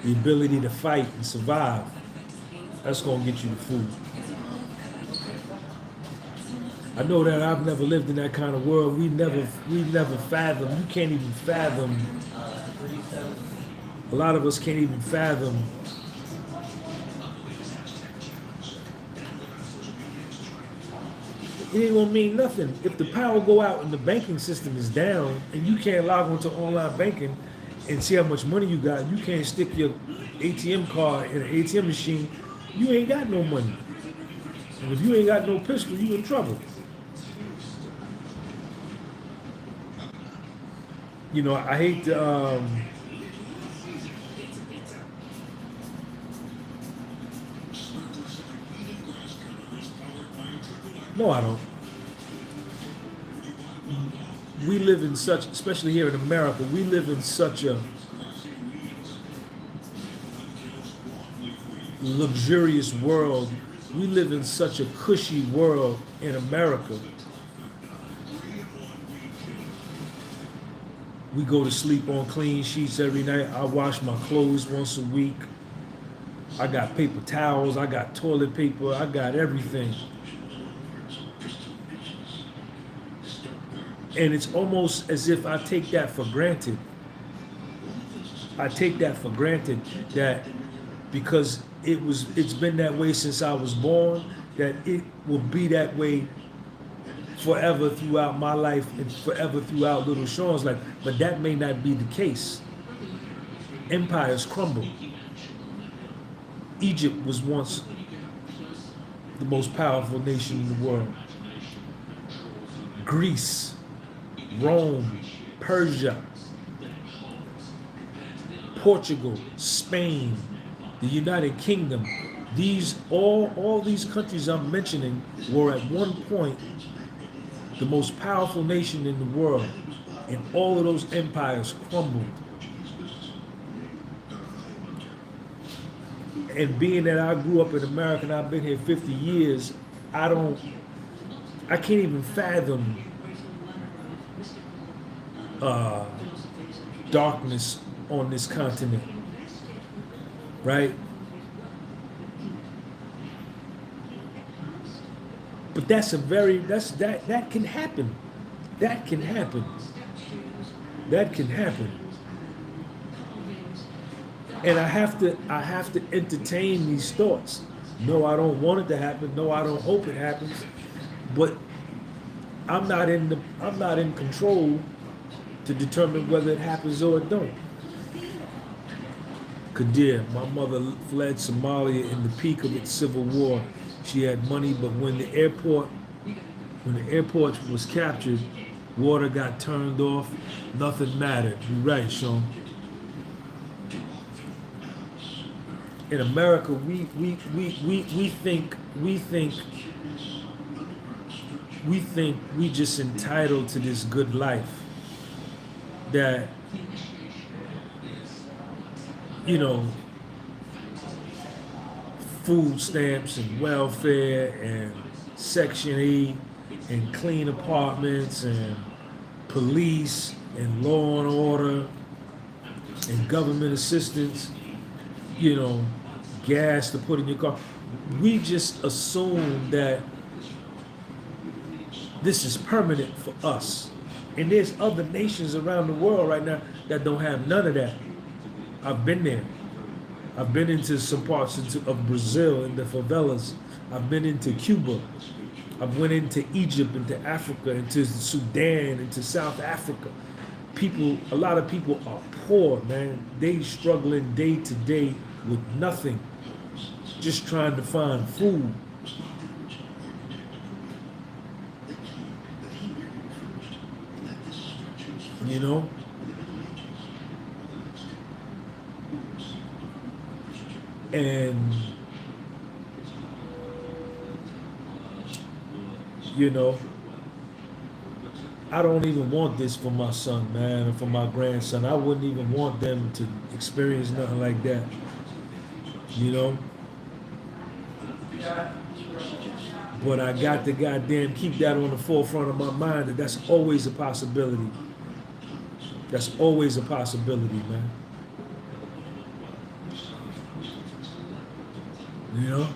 The ability to fight and survive. That's gonna get you the food. I know that I've never lived in that kind of world. We never fathom. You can't even fathom. A lot of us can't even fathom. It ain't gonna mean nothing. If the power go out and the banking system is down and you can't log onto online banking and see how much money you got, you can't stick your ATM card in an ATM machine you ain't got no money. And if you ain't got no pistol, you in trouble. You know, I hate to, no, I don't. We live in such, especially here in America, we live in such a luxurious world. We live in such a cushy world in America. We go to sleep on clean sheets every night. I wash my clothes once a week. I got paper towels, I got toilet paper, I got everything. And it's almost as if I take that for granted. I take that for granted that because it's been that way since I was born, that it will be that way forever throughout my life and forever throughout Little Sean's life. But that may not be the case. Empires crumble. Egypt was once the most powerful nation in the world. Greece, Rome, Persia, Portugal, Spain, the United Kingdom. These all these countries I'm mentioning were at one point the most powerful nation in the world, and all of those empires crumbled. And being that I grew up in America and I've been here 50 years, I can't even fathom darkness on this continent, right? But that can happen. That can happen. That can happen. And I have to entertain these thoughts. No, I don't want it to happen. No, I don't hope it happens. But I'm not in control to determine whether it happens or it don't. Qadir, my mother fled Somalia in the peak of its civil war. She had money, but when the airport was captured, water got turned off, nothing mattered. You're right, Sean. In America, we think we just entitled to this good life. That, you know, food stamps and welfare and Section 8 and clean apartments and police and law and order and government assistance, you know, gas to put in your car. We just assume that this is permanent for us. And there's other nations around the world right now that don't have none of that. I've been there. I've been into some parts of Brazil, in the favelas. I've been into Cuba. I've went into Egypt, into Africa, into Sudan, into South Africa. A lot of people are poor, man. They struggling day to day with nothing, just trying to find food. You know? And, you know, I don't even want this for my son, man, and for my grandson. I wouldn't even want them to experience nothing like that, you know? But I got to goddamn keep that on the forefront of my mind, that that's always a possibility. That's always a possibility, man. You know?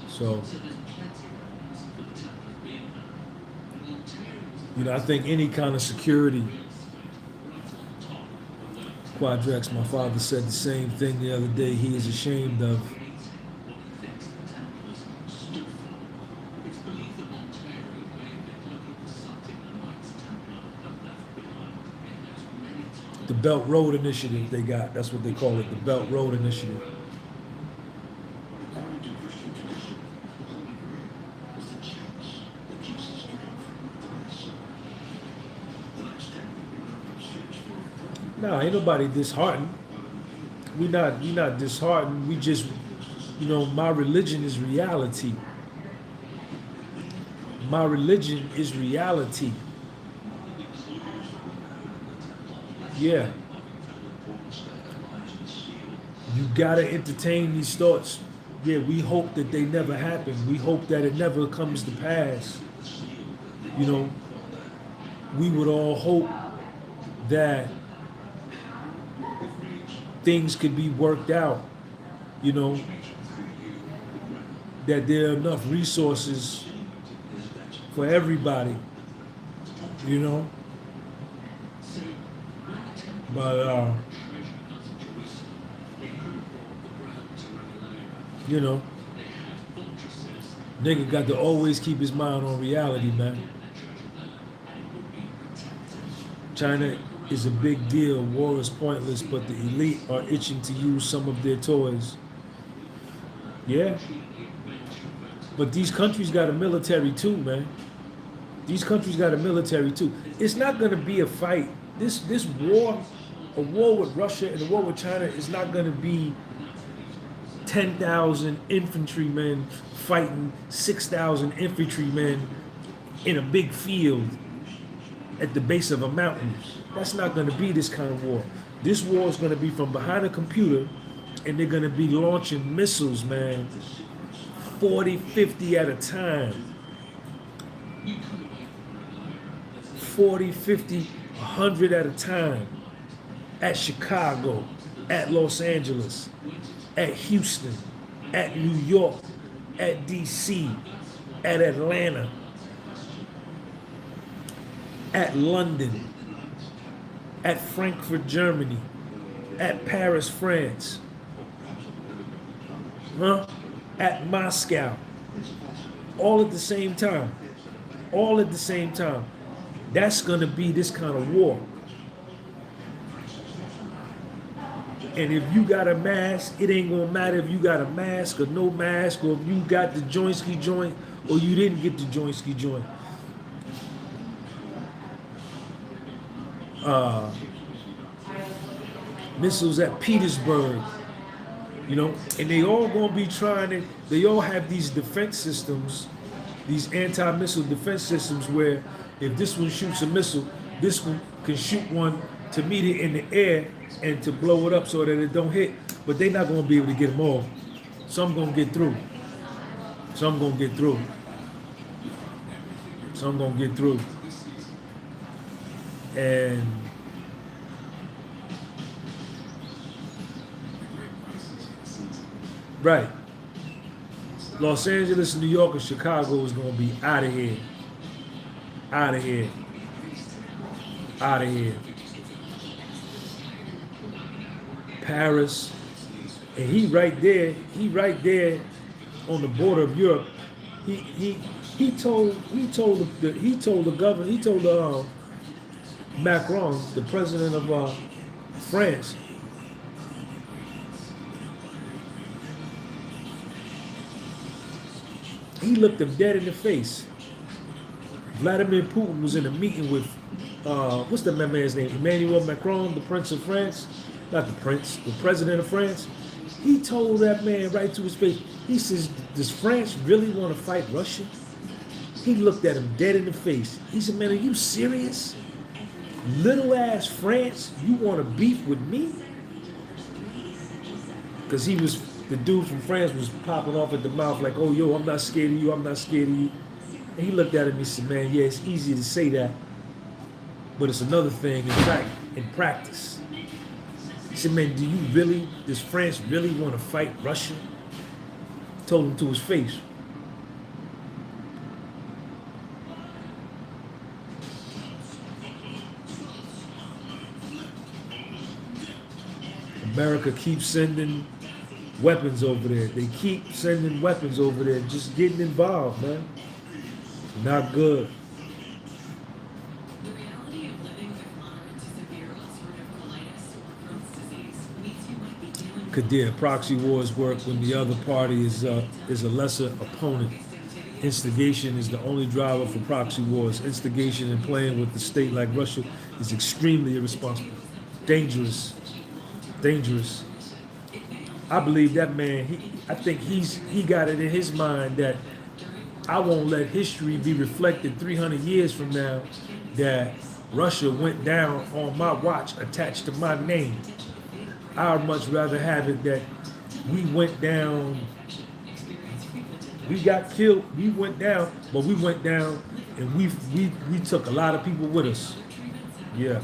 So, you know, I think any kind of security, Quadrex, my father said the same thing the other day, he is ashamed of. The Belt Road Initiative they got. That's what they call it, the Belt Road Initiative. No, ain't nobody disheartened. We not disheartened. We just, my religion is reality. My religion is reality. Yeah. You gotta entertain these thoughts. Yeah, we hope that they never happen. We hope that it never comes to pass. We would all hope that things could be worked out, that there are enough resources for everybody, but nigga got to always keep his mind on reality, man. China is a big deal. War is pointless, but the elite are itching to use some of their toys. Yeah. But these countries got a military too, man. These countries got a military too. It's not going to be a fight. This war, a war with Russia and a war with China is not going to be 10,000 infantrymen fighting 6,000 infantrymen in a big field at the base of a mountain. That's not going to be this kind of war. This war is going to be from behind a computer, and they're going to be launching missiles, man, 40, 50 at a time. 40, 50, 100 at a time. At Chicago, at Los Angeles, at Houston, at New York, at DC, at Atlanta, at London, at Frankfurt, Germany, at Paris, France, at Moscow, all at the same time. All at the same time. That's going to be this kind of war. And if you got a mask, it ain't going to matter if you got a mask or no mask, or if you got the Joinski joint or you didn't get the Joinski joint. Missiles at Petersburg, and they all gonna be they all have these defense systems, these anti-missile defense systems where if this one shoots a missile, this one can shoot one to meet it in the air and to blow it up so that it don't hit, but they're not gonna be able to get them all. Some gonna get through. Some gonna get through. Some gonna get through. And right. Los Angeles, New York, and Chicago is going to be out of here. Out of here. Out of here. Paris. And he right there on the border of Europe. He told the governor, Macron, the president of France, he looked him dead in the face. Vladimir Putin was in a meeting with, what's the man's name? Emmanuel Macron, the Prince of France. Not the Prince, the President of France. He told that man right to his face, he says, does France really want to fight Russia? He looked at him dead in the face. He said, man, are you serious? Little ass France, you want to beef with me? Because the dude from France was popping off at the mouth like, oh, yo, I'm not scared of you, I'm not scared of you. And he looked at him and he said, man, yeah, it's easy to say that, but it's another thing in practice. He said, man, does France really want to fight Russia? Told him to his face. America keeps sending weapons over there. They keep sending weapons over there, just getting involved, man. Not good. The reality of living with moderate to severe ulcerative colitis or Crohn's disease means you might be dealing with Kadir, proxy wars work when the other party is a lesser opponent. Instigation is the only driver for proxy wars. Instigation and playing with the state like Russia is extremely irresponsible, dangerous, dangerous. I believe that man. I think he got it in his mind that I won't let history be reflected 300 years from now that Russia went down on my watch attached to my name. I would much rather have it that we went down, we got killed, we went down, but we went down and we took a lot of people with us. Yeah.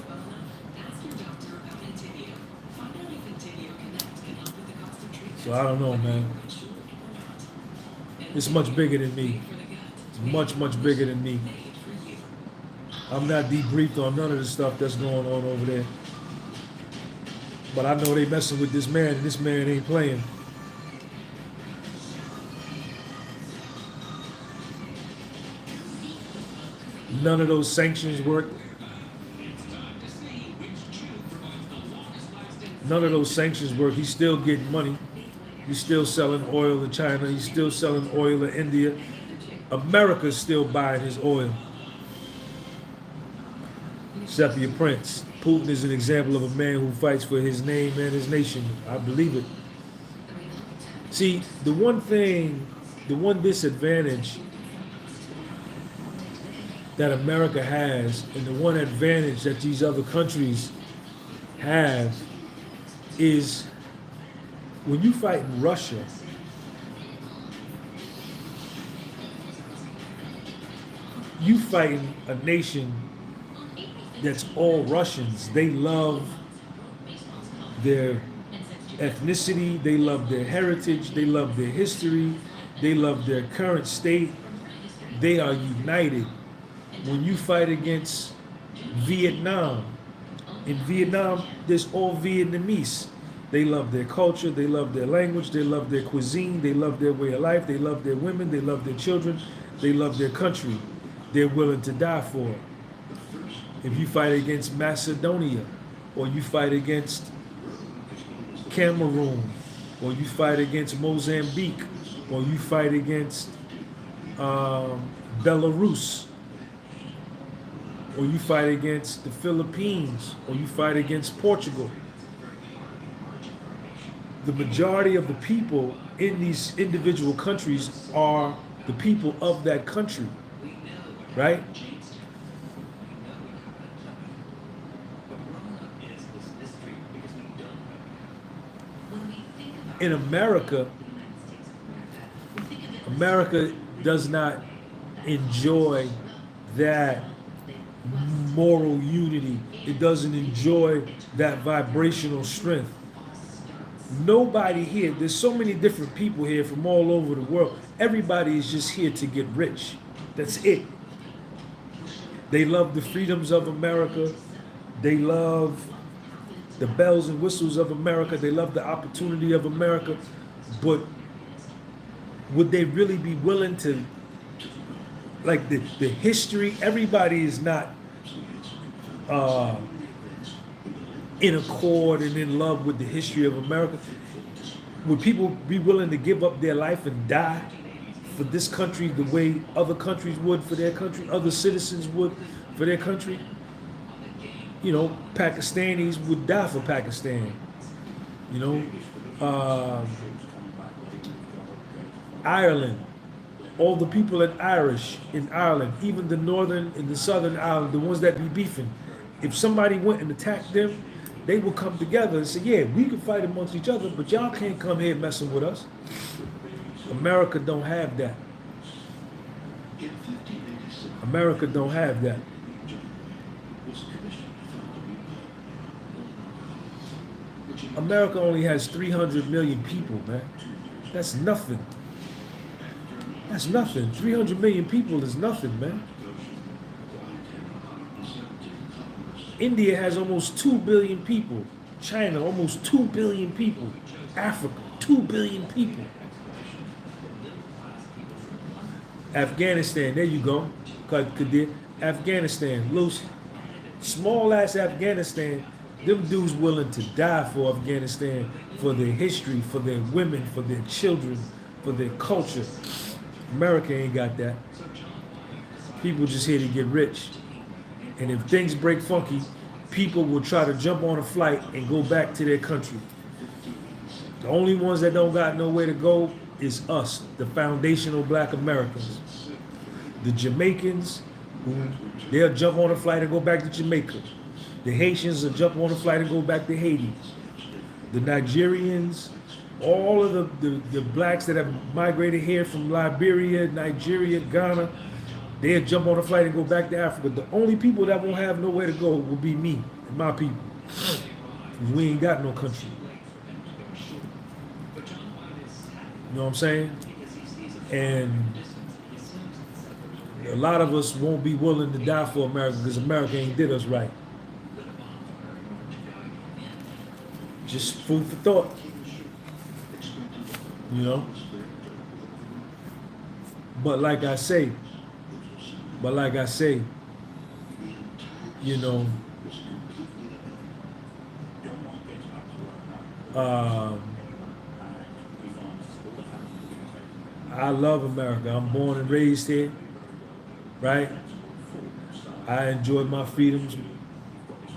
So I don't know, man. It's much bigger than me. It's much, much bigger than me. I'm not debriefed on none of the stuff that's going on over there. But I know they messing with this man, and this man ain't playing. None of those sanctions work. None of those sanctions work. He's still getting money. He's still selling oil to China. He's still selling oil to India. America's still buying his oil. Sepia Prince. Putin is an example of a man who fights for his name and his nation. I believe it. See, the one disadvantage that America has, and the one advantage that these other countries have, is when you fight in Russia, you fighting a nation that's all Russians. They love their ethnicity, they love their heritage, they love their history, they love their current state. They are united. When you fight against Vietnam, in Vietnam, there's all Vietnamese. They love their culture, they love their language, they love their cuisine, they love their way of life, they love their women, they love their children, they love their country. They're willing to die for it. If you fight against Macedonia, or you fight against Cameroon, or you fight against Mozambique, or you fight against Belarus, or you fight against the Philippines, or you fight against Portugal, the majority of the people in these individual countries are the people of that country, right? In America, America does not enjoy that moral unity. It doesn't enjoy that vibrational strength. Nobody here, there's so many different people here from all over the world. Everybody is just here to get rich. That's it. They love the freedoms of America. They love the bells and whistles of America. They love the opportunity of America. But would they really be willing to, like the history, everybody is not in accord and in love with the history of America. Would people be willing to give up their life and die for this country the way other countries would for their country, other citizens would for their country? You know, Pakistanis would die for Pakistan. You know, Ireland, all the people in Ireland, even the northern and the southern Ireland, the ones that be beefing, if somebody went and attacked them, they will come together and say, yeah, we can fight amongst each other, but y'all can't come here messing with us. America don't have that. America don't have that. America only has 300 million people, man. That's nothing. That's nothing. 300 million people is nothing, man. India has almost 2 billion people. China, almost 2 billion people. Africa, 2 billion people. Afghanistan, there you go. Kadir. Afghanistan, loose, small ass Afghanistan. Them dudes willing to die for Afghanistan, for their history, for their women, for their children, for their culture. America ain't got that. People just here to get rich. And if things break funky, people will try to jump on a flight and go back to their country. The only ones that don't got nowhere to go is us, the foundational black Americans. The Jamaicans, they'll jump on a flight and go back to Jamaica. The Haitians will jump on a flight and go back to Haiti. The Nigerians, all of the blacks that have migrated here from Liberia, Nigeria, Ghana, they'll jump on a flight and go back to Africa. The only people that won't have nowhere to go will be me and my people. Because we ain't got no country. You know what I'm saying? And a lot of us won't be willing to die for America because America ain't did us right. Just food for thought. You know? But like I say, you know, I love America. I'm born and raised here, right? I enjoy my freedoms.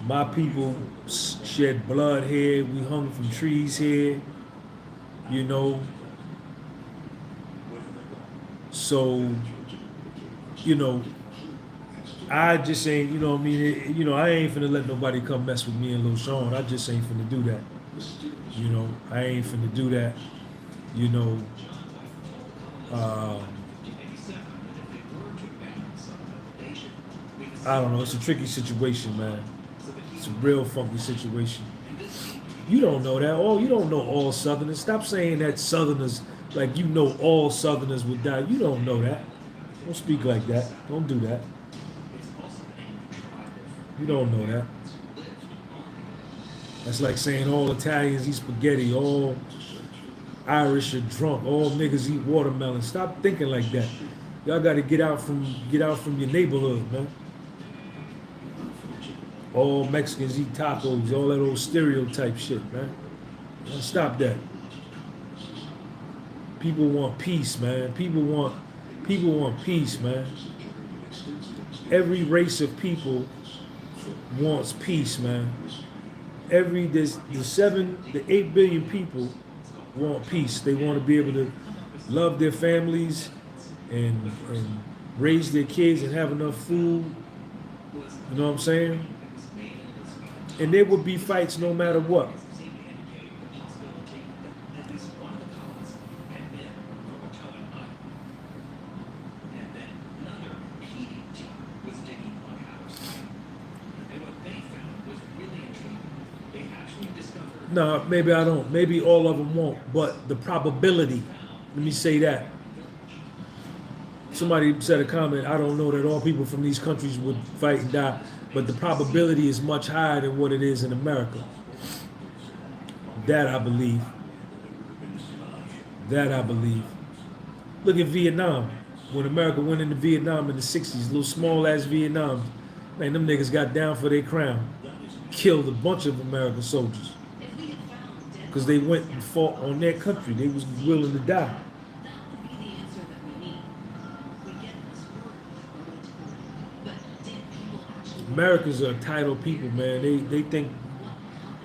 My people shed blood here. We hung from trees here, you know. So, you know, I just ain't, you know what I mean? You know, I ain't finna let nobody come mess with me and Lil Sean. I just ain't finna do that. You know, I ain't finna do that. You know, I don't know. It's a tricky situation, man. It's a real funky situation. You don't know that. You don't know all Southerners. Stop saying that Southerners, like you know all Southerners would die. You don't know that. Don't speak like that. Don't do that. You don't know that. That's like saying all Italians eat spaghetti, all Irish are drunk, all niggas eat watermelon. Stop thinking like that. Y'all got to get out from your neighborhood, man. All Mexicans eat tacos, all that old stereotype shit, man. Stop that. People want peace, man. People want peace, man. Every race of people wants peace, man. The 8 billion people want peace. They want to be able to love their families and raise their kids and have enough food. You know what I'm saying? And there would be fights no matter what. No, maybe I don't. Maybe all of them won't. But the probability, let me say that. Somebody said a comment, I don't know that all people from these countries would fight and die, but the probability is much higher than what it is in America. That I believe. Look at Vietnam. When America went into Vietnam in the 60s, little small ass Vietnam, man, them niggas got down for their crown. Killed a bunch of American soldiers. Because they went and fought on their country. They was willing to die. Americans are entitled people, man. They think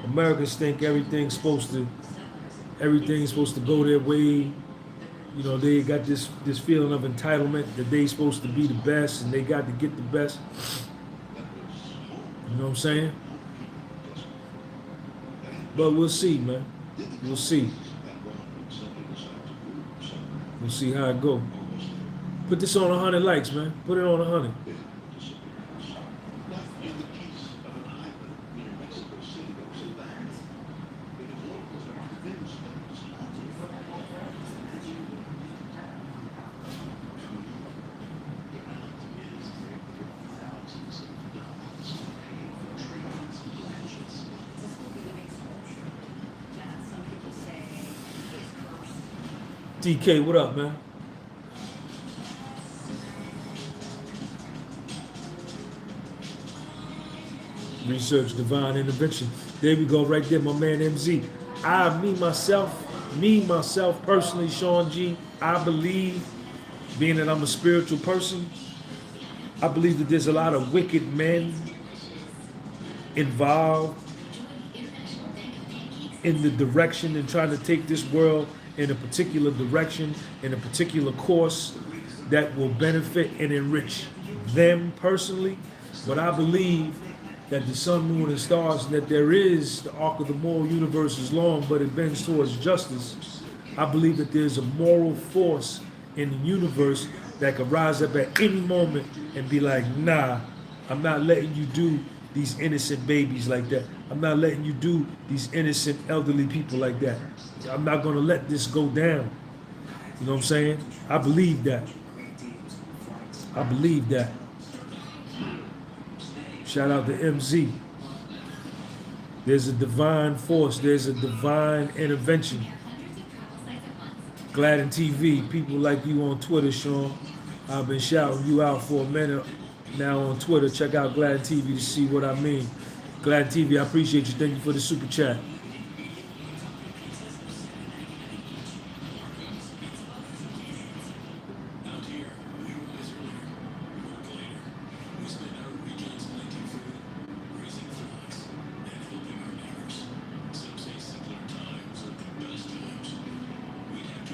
Americans think everything's supposed to go their way. You know, they got this feeling of entitlement that they supposed to be the best and they got to get the best. You know what I'm saying? But we'll see, man. We'll see. We'll see how it go. Put this on 100 likes, man. Put it on 100. DK, what up, man? Research divine intervention. There we go, right there, my man MZ. Me myself personally, Sean G, I believe, being that I'm a spiritual person, I believe that there's a lot of wicked men involved in the direction and trying to take this world in a particular direction, in a particular course that will benefit and enrich them personally. But I believe that the sun, moon, and stars, and that there is the arc of the moral universe is long, but it bends towards justice. I believe that there's a moral force in the universe that could rise up at any moment and be like, nah, I'm not letting you do these innocent babies like that. I'm not letting you do these innocent elderly people like that. I'm not going to let this go down. You know what I'm saying? I believe that. I believe that. Shout out to MZ. There's a divine force. There's a divine intervention. Gladden TV, people like you on Twitter, Sean. I've been shouting you out for a minute now on Twitter. Check out Gladden TV to see what I mean. Gladden TV, I appreciate you. Thank you for the super chat.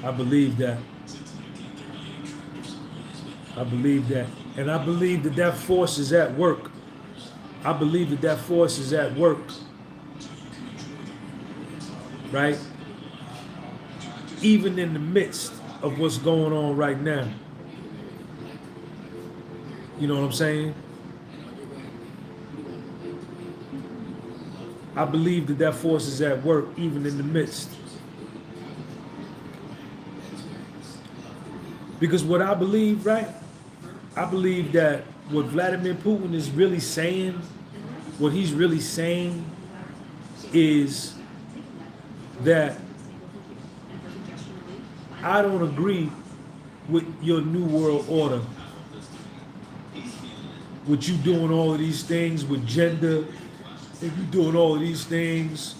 I believe that. I believe that. And I believe that that force is at work. I believe that that force is at work. Right? Even in the midst of what's going on right now. You know what I'm saying? I believe that that force is at work even in the midst. Because what I believe, right? I believe that what Vladimir Putin is really saying, what he's really saying is that I don't agree with your new world order. With you doing all of these things with gender, and you doing all of these things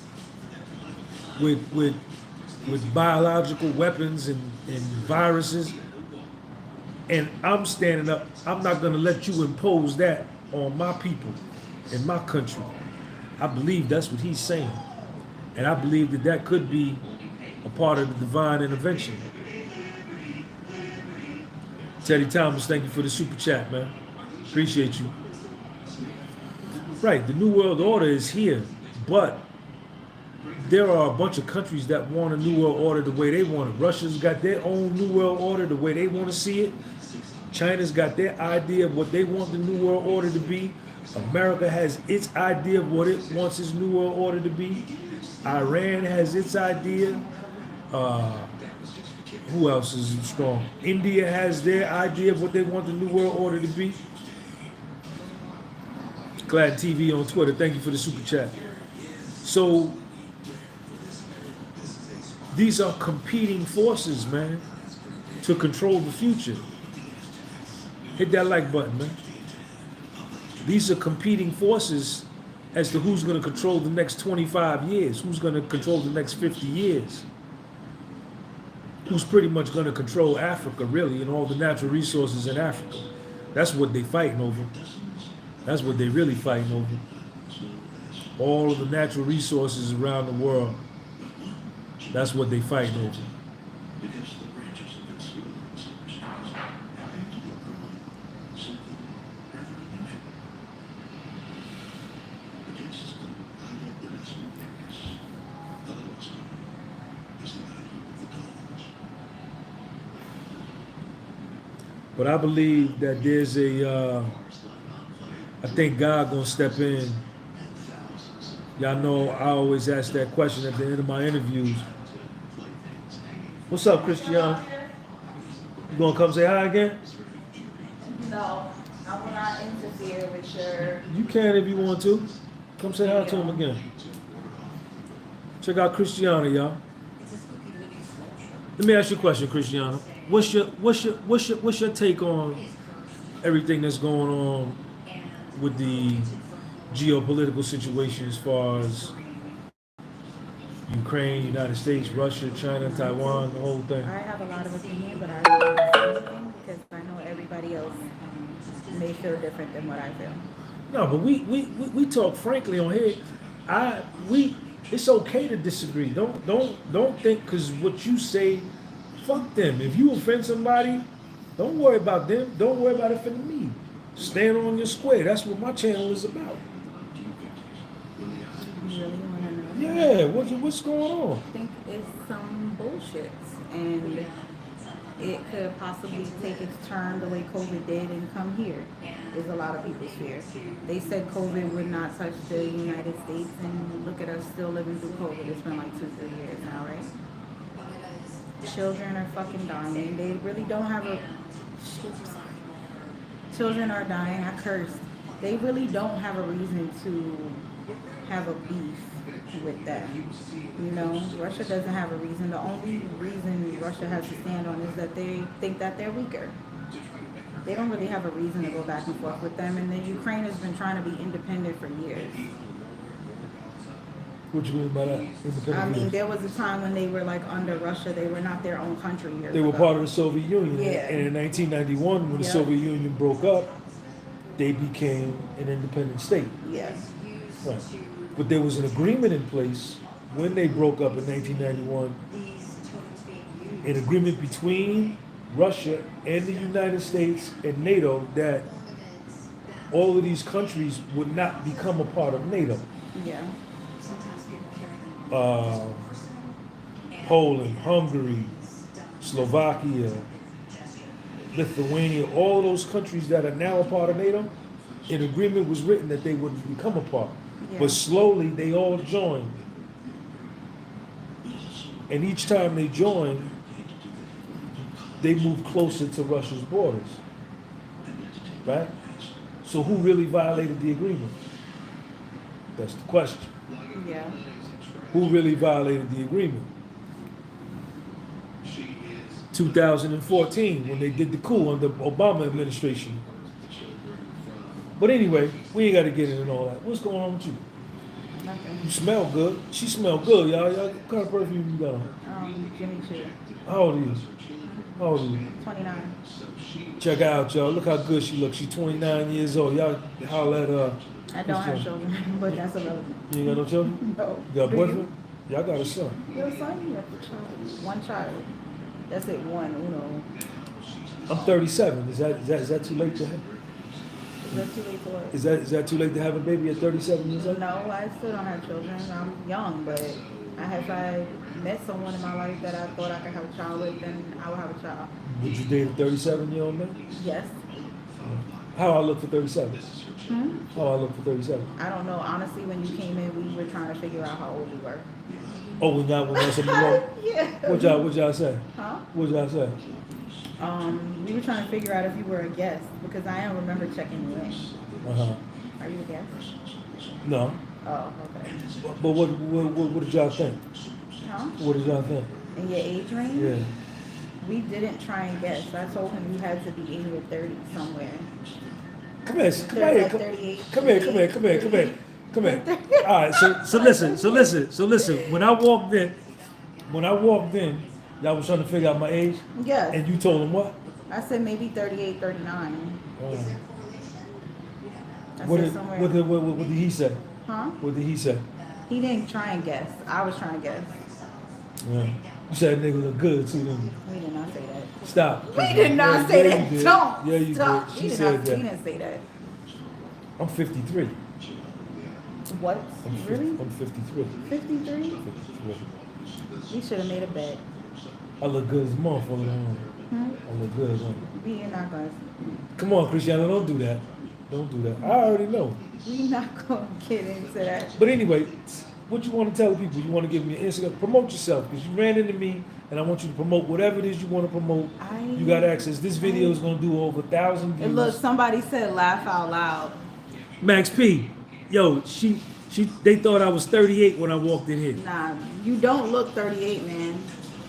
with biological weapons and viruses. And I'm standing up. I'm not going to let you impose that on my people in my country. I believe that's what he's saying. And I believe that that could be a part of the divine intervention. Teddy Thomas, thank you for the super chat, man. Appreciate you. Right, the New World Order is here, but there are a bunch of countries that want a New World Order the way they want it. Russia's got their own New World Order the way they want to see it. China's got their idea of what they want the New World Order to be. America has its idea of what it wants its New World Order to be. Iran has its idea. Who else is strong? India has their idea of what they want the New World Order to be. Glad TV on Twitter, thank you for the super chat. So these are competing forces, man, to control the future. Hit that like button, man. These are competing forces as to who's going to control the next 25 years, who's going to control the next 50 years, who's pretty much going to control Africa, really, and all the natural resources in Africa. That's what they're fighting over. That's what they're really fighting over. All of the natural resources around the world. That's what they're fighting over. But I believe that there's I think God gonna step in. Y'all know I always ask that question at the end of my interviews. What's up, Christiana? You gonna come say hi again? No, I will not interfere with your. You can if you want to. Come say hi to him again. Check out Christiana, y'all. Let me ask you a question, Christiana. What's your take on everything that's going on with the geopolitical situation as far as Ukraine, United States, Russia, China, Taiwan, the whole thing? I have a lot of opinion, but I don't want to say anything because I know everybody else may feel different than what I feel. No, but we talk frankly on here. It's okay to disagree. Don't think because what you say, fuck them. If you offend somebody, don't worry about them. Don't worry about offending me. Stand on your square. That's what my channel is about. You really want to know? Yeah, what's going on? I think it's some bullshit, and it could possibly take its turn the way COVID did and come here. Is a lot of people's fear. They said COVID would not touch the United States, and look at us still living through COVID. It's been like 2-3 years now, right? Children are fucking dying. They really don't have a. Children are dying. I cursed. They really don't have a reason to have a beef with that. You know, Russia doesn't have a reason. The only reason Russia has to stand on is that they think that they're weaker. They don't really have a reason to go back and forth with them. And then Ukraine has been trying to be independent for years. What you mean by that? I mean, there was a time when they were like under Russia. They were not their own country. They were part of the Soviet Union. Yeah. And in 1991, when the Yeah. Soviet Union broke up, they became an independent state. Yes. Right. But there was an agreement in place when they broke up in 1991, an agreement between Russia and the United States and NATO that all of these countries would not become a part of NATO. Yeah. Poland, Hungary, Slovakia, Lithuania, all those countries that are now a part of NATO, an agreement was written that they would become a part. Yeah. But slowly they all joined. And each time they joined, they moved closer to Russia's borders. Right? So who really violated the agreement? That's the question. Yeah. Who really violated the agreement? 2014, when they did the coup under the Obama administration. But anyway, we ain't got to get into all that. What's going on with you? Nothing. You smell good. She smell good, y'all. What kind of perfume you got on? Jimmy Choo. How old are you? How old are you? 29. Check her out, y'all. Look how good she looks. She's 29 years old. Y'all holler at her. I don't have children, but that's irrelevant. You ain't got no children? No. You got a Do boyfriend? Y'all got a son. Your son, you have a child. One child. That's it, one, uno. I'm 37. Is that too late to have? Is that too late for what? Is that too late to have a baby at 37 years old? No, I still don't have children. I'm young, but if I met someone in my life that I thought I could have a child with, then I would have a child. Would you date a 37-year-old man? Yes. How I look for 37? Hmm? How I look for 37? I don't know. Honestly, when you came in, we were trying to figure out how old you were. Oh, when y'all something wrong? Yeah. What y'all say? Huh? What y'all say? We were trying to figure out if you were a guest because I don't remember checking you in. Uh-huh. Are you a guest? No. Oh, okay. But what did y'all think? Huh? What did y'all think? In your age range? Yeah. We didn't try and guess. I told him you had to be in your 30s somewhere. Come here. Like 38. Come here. All right, so listen. When I walked in, y'all was trying to figure out my age, Yes. and you told them what? I said maybe 38, 39. I What said did somewhere. what did he say? Huh? What did he say? He didn't try and guess. I was trying to guess. Yeah. You said nigga look good too, didn't you? We did not say that. Stop. We did not say Yeah, that. you did. Don't. Yeah, you Stop. did. We She did said not, that. We didn't say that. I'm 53. What? Really? I'm 53. 53? 53. We should have made a bet. I look good as a motherfucker. Hmm? I look good as a We are not going to. Come on, Cristiano, don't do that. Don't do that. I already know. We're not going to get into that. But anyway, what you want to tell the people? You want to give me an Instagram? Promote yourself because you ran into me and I want you to promote whatever it is you want to promote. You got access. This video is going to do over 1,000 views. And look, somebody said laugh out loud. Max P, yo, they thought I was 38 when I walked in here. Nah, you don't look 38, man.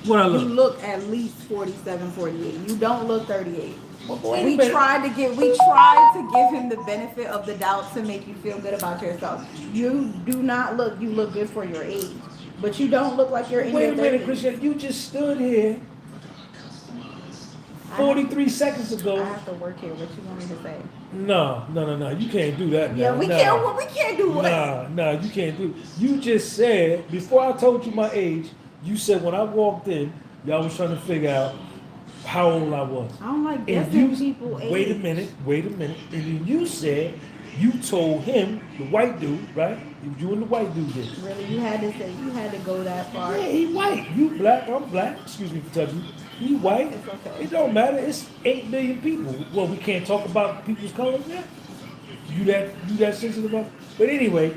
What I You look? look at least 47, 48. You don't look 38. Well, wait a We minute. tried to give him the benefit of the doubt to make you feel good about yourself. You do not look. You look good for your age, but you don't look like you're in Wait your a minute, 30s. Christian. You just stood here 43 seconds I ago. have to work here. What you want me to say? No. You can't do that. Yeah, now. we Nah. can't. Well, we can't do what? Nah, you can't do. You just said before I told you my age. You said when I walked in, y'all was trying to figure out how old I was. I don't like And guessing you, people age. wait a minute. And then you said you told him, the white dude, right? You and the white dude did. Really, you had to go that far. Yeah, he white. You black. I'm black. Excuse me for touching you. He white. It's okay. It don't matter. It's 8 million people. Well, we can't talk about people's colors now. You that sensitive about? But anyway,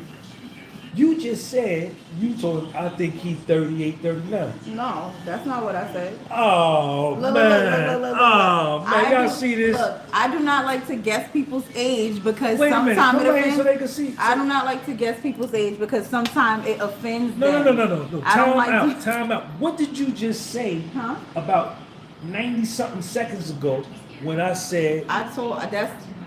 you just said you told him I think he's 38, 39. No, that's not what I said. Oh Look, man. look. Oh man, y'all see this? Look, I do not like to guess people's age because Wait a minute. sometimes Come it right here so they offends. can see. I do not like to guess people's age because sometimes it offends No. them. I don't Time like out. to- Time out. What did you just say Huh? about 90 something seconds ago when I said?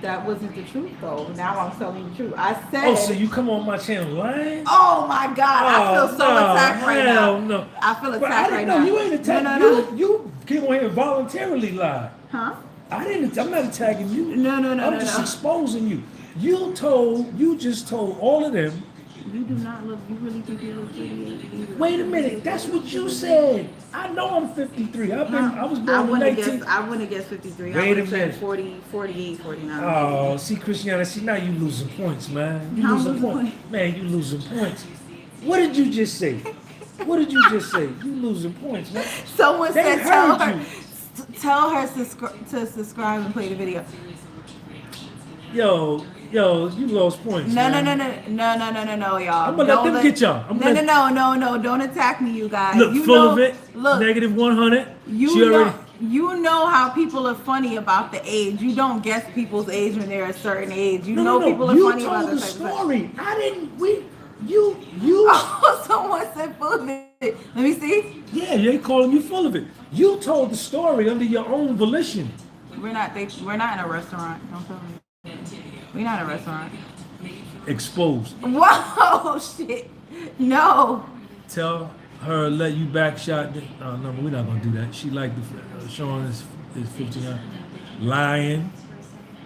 That wasn't the truth though. Now I'm telling you the truth. I said. Oh, so you come on my channel lying? Oh my God! I feel so attacked right now. No. I feel But I attacked didn't right know now. you ain't attacked. No. You came on here and voluntarily lied. Huh? I'm not attacking you. No. I'm just exposing you. You just told all of them. You do not look. You really think you look 38? Wait a minute, that's what you said. I know I'm 53. I was born in 19. I wouldn't guess 53. Wait I would a have said minute. 40, 48, 49. Oh, see, Christiana, now you losing points, man. You I'm losing losing points. Man, you losing points. What did you just say? You losing points, man. Someone They said heard you. tell her to subscribe and play the video. Yo, you lost points. No, man. y'all. I'm gonna let them get y'all. No. Don't attack me, you guys. Look, you full know, of it. Look, Negative 100. you know how people are funny about the age. You don't guess people's age when they're a certain age. You know people are funny about the this type of stuff. story. I didn't. You. Oh, someone said full of it. Let me see. Yeah, you ain't calling you full of it. You told the story under your own volition. We're not in a restaurant. Don't tell me. We're not in a restaurant. Exposed. Whoa, shit. No. Tell her let you back shot. No, but we're not gonna do that. She like the Sean is 59. Lying.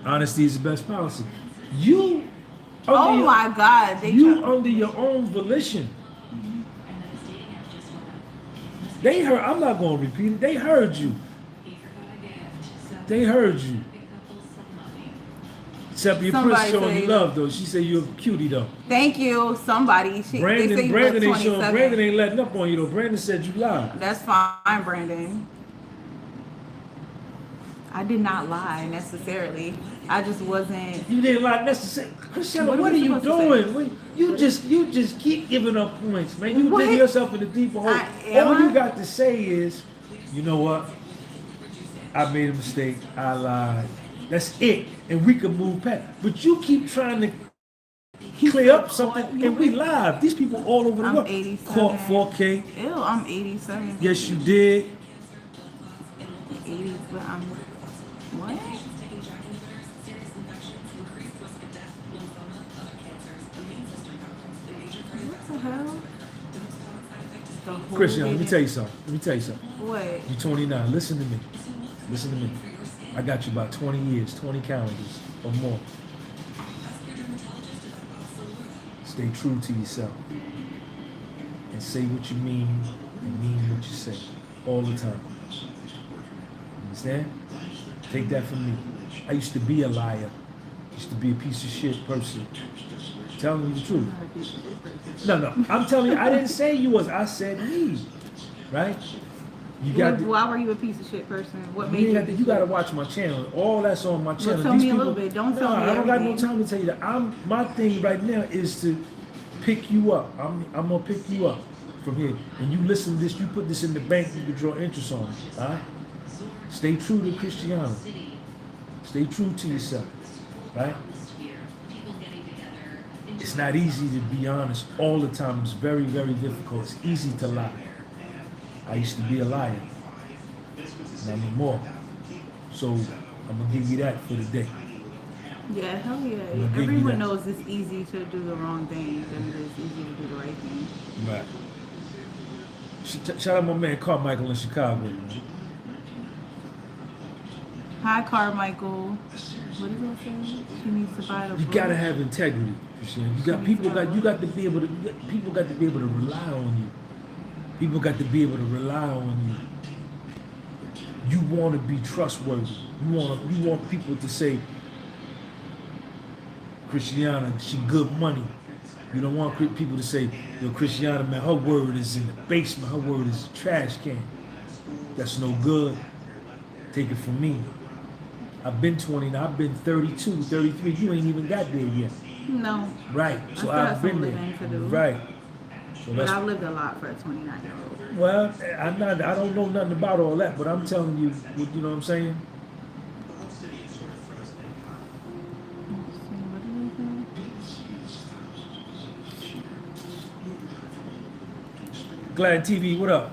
Honesty is the best policy. You. Oh my God. Under your own volition. They heard. I'm not gonna repeat it. They heard you. Except your Prince showing you love though. She said you're a cutie though. Thank you. Somebody. They say you look 27. Brandon ain't letting up on you though. Brandon said you lied. That's fine, Brandon. I did not lie necessarily. I just wasn't. You didn't lie necessarily. Christiana, What what are are we you supposed to doing? You just keep giving up points, man. You What? dig yourself in a deeper hole. All you got to say is, you know what? I made a mistake. I lied. That's it. And we can move past. But you keep trying to clear up something, and we live. These people all over the I'm world. 87. Caught 4K. Ew, I'm 87. Yes, you did. 80, but I'm. What? What the hell? The whole Christian, let me video- tell you something. What? You're 29. Listen to me. I got you about 20 years, 20 calendars or more. Stay true to yourself. And say what you mean and mean what you say. All the time. Understand? Take that from me. I used to be a liar. I used to be a piece of shit person. Telling you the truth. No. I'm telling you, I didn't say you was. I said me. Right? You got to, Why were you a piece of shit person? What made you got to watch my channel. All that's on my channel. Well, tell me a little bit. Don't tell me I don't got no everything. time to tell you that. My thing right now is to pick you up. I'm gonna pick you up from here. And you listen to this. You put this in the bank. You can draw interest on it. All right. Stay true to Christianity. Stay true to yourself. Right. It's not easy to be honest all the time. It's very, very difficult. It's easy to lie. I used to be a liar. And I'm more. So I'm gonna give you that for the day. Yeah, hell yeah. I'm gonna give you Everyone that. knows it's easy to do the wrong thing than it is easy to do the right thing. Right. Shout out my man Carmichael in Chicago. Man. Hi, Carmichael. What is it saying? She needs to buy the You book. gotta have integrity, Christian. You got people got you got to be able to people got to be able to rely on you. People got to be able to rely on you. You want to be trustworthy. You want people to say, Christiana, she good money. You don't want people to say, yo, Christiana, man, her word is in the basement. Her word is a trash can. That's no good. Take it from me. I've been 20, I've been 32, 33. You ain't even got there yet. No. Right. I So still I've have been some there. living to do. Right. So But that's I've lived a lot for a 29-year-old. well, I don't know nothing about all that, but I'm telling you, you know what I'm saying? Glad TV, what up?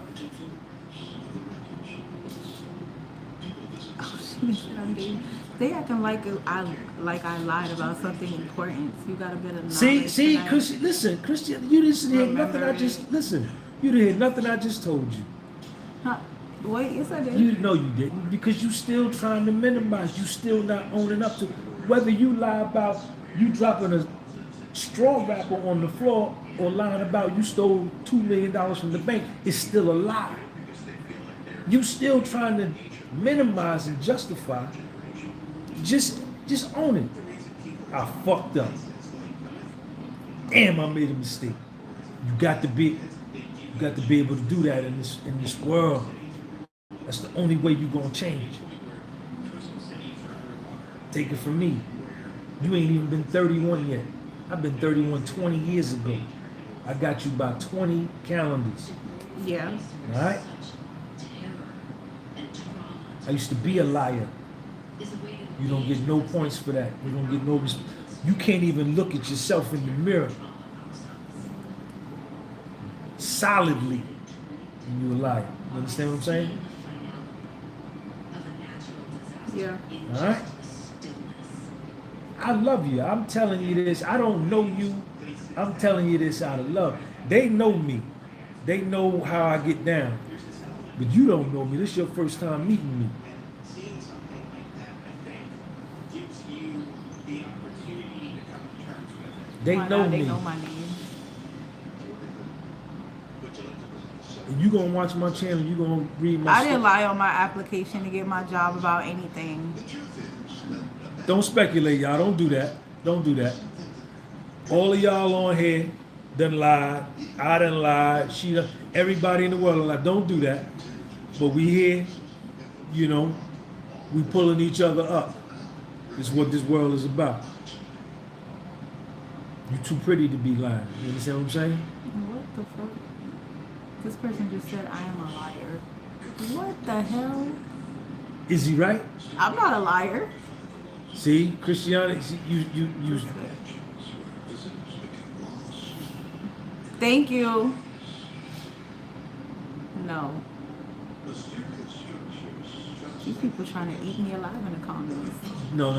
Oh, she said I'm being. They acting like I lied about something important. You got a bit of knowledge. See, tonight. Christian, you didn't hear nothing. Remember You didn't hear nothing I just told you. Huh? Wait, yes I did. You know you didn't because you still trying to minimize. You still not owning up to whether you lie about you dropping a straw wrapper on the floor or lying about you stole $2 million from the bank. It's still a lie. You still trying to minimize and justify. Just own it. I fucked up. Damn, I made a mistake. You got to be able to do that in this world. That's the only way you're gonna change. Take it from me. You ain't even been 31 yet. I've been 31 20 years ago. I got you by 20 calendars. Yeah. All right? I used to be a liar. You don't get no points for that. You don't get no. You can't even look at yourself in the mirror solidly when you're a liar. You understand what I'm saying? Yeah. All right? I love you. I'm telling you this. I don't know you. I'm telling you this out of love. They know me. They know how I get down. But you don't know me. This is your first time meeting me. They Why know not? me. They know my name. And you gonna watch my channel, you gonna read my I didn't stuff. lie on my application to get my job about anything. Don't speculate, y'all. Don't do that. Don't do that. All of y'all on here done lied. I done lied. She done, everybody in the world done lied. Don't do that. But we here, you know, we pulling each other up. It's what this world is about. You too pretty to be lying. You understand what I'm saying? What the fuck? This person just said I am a liar. What the hell? Is he right? I'm not a liar. See, Christianity, you. Thank you. No. These people trying to eat me alive in the comments. No.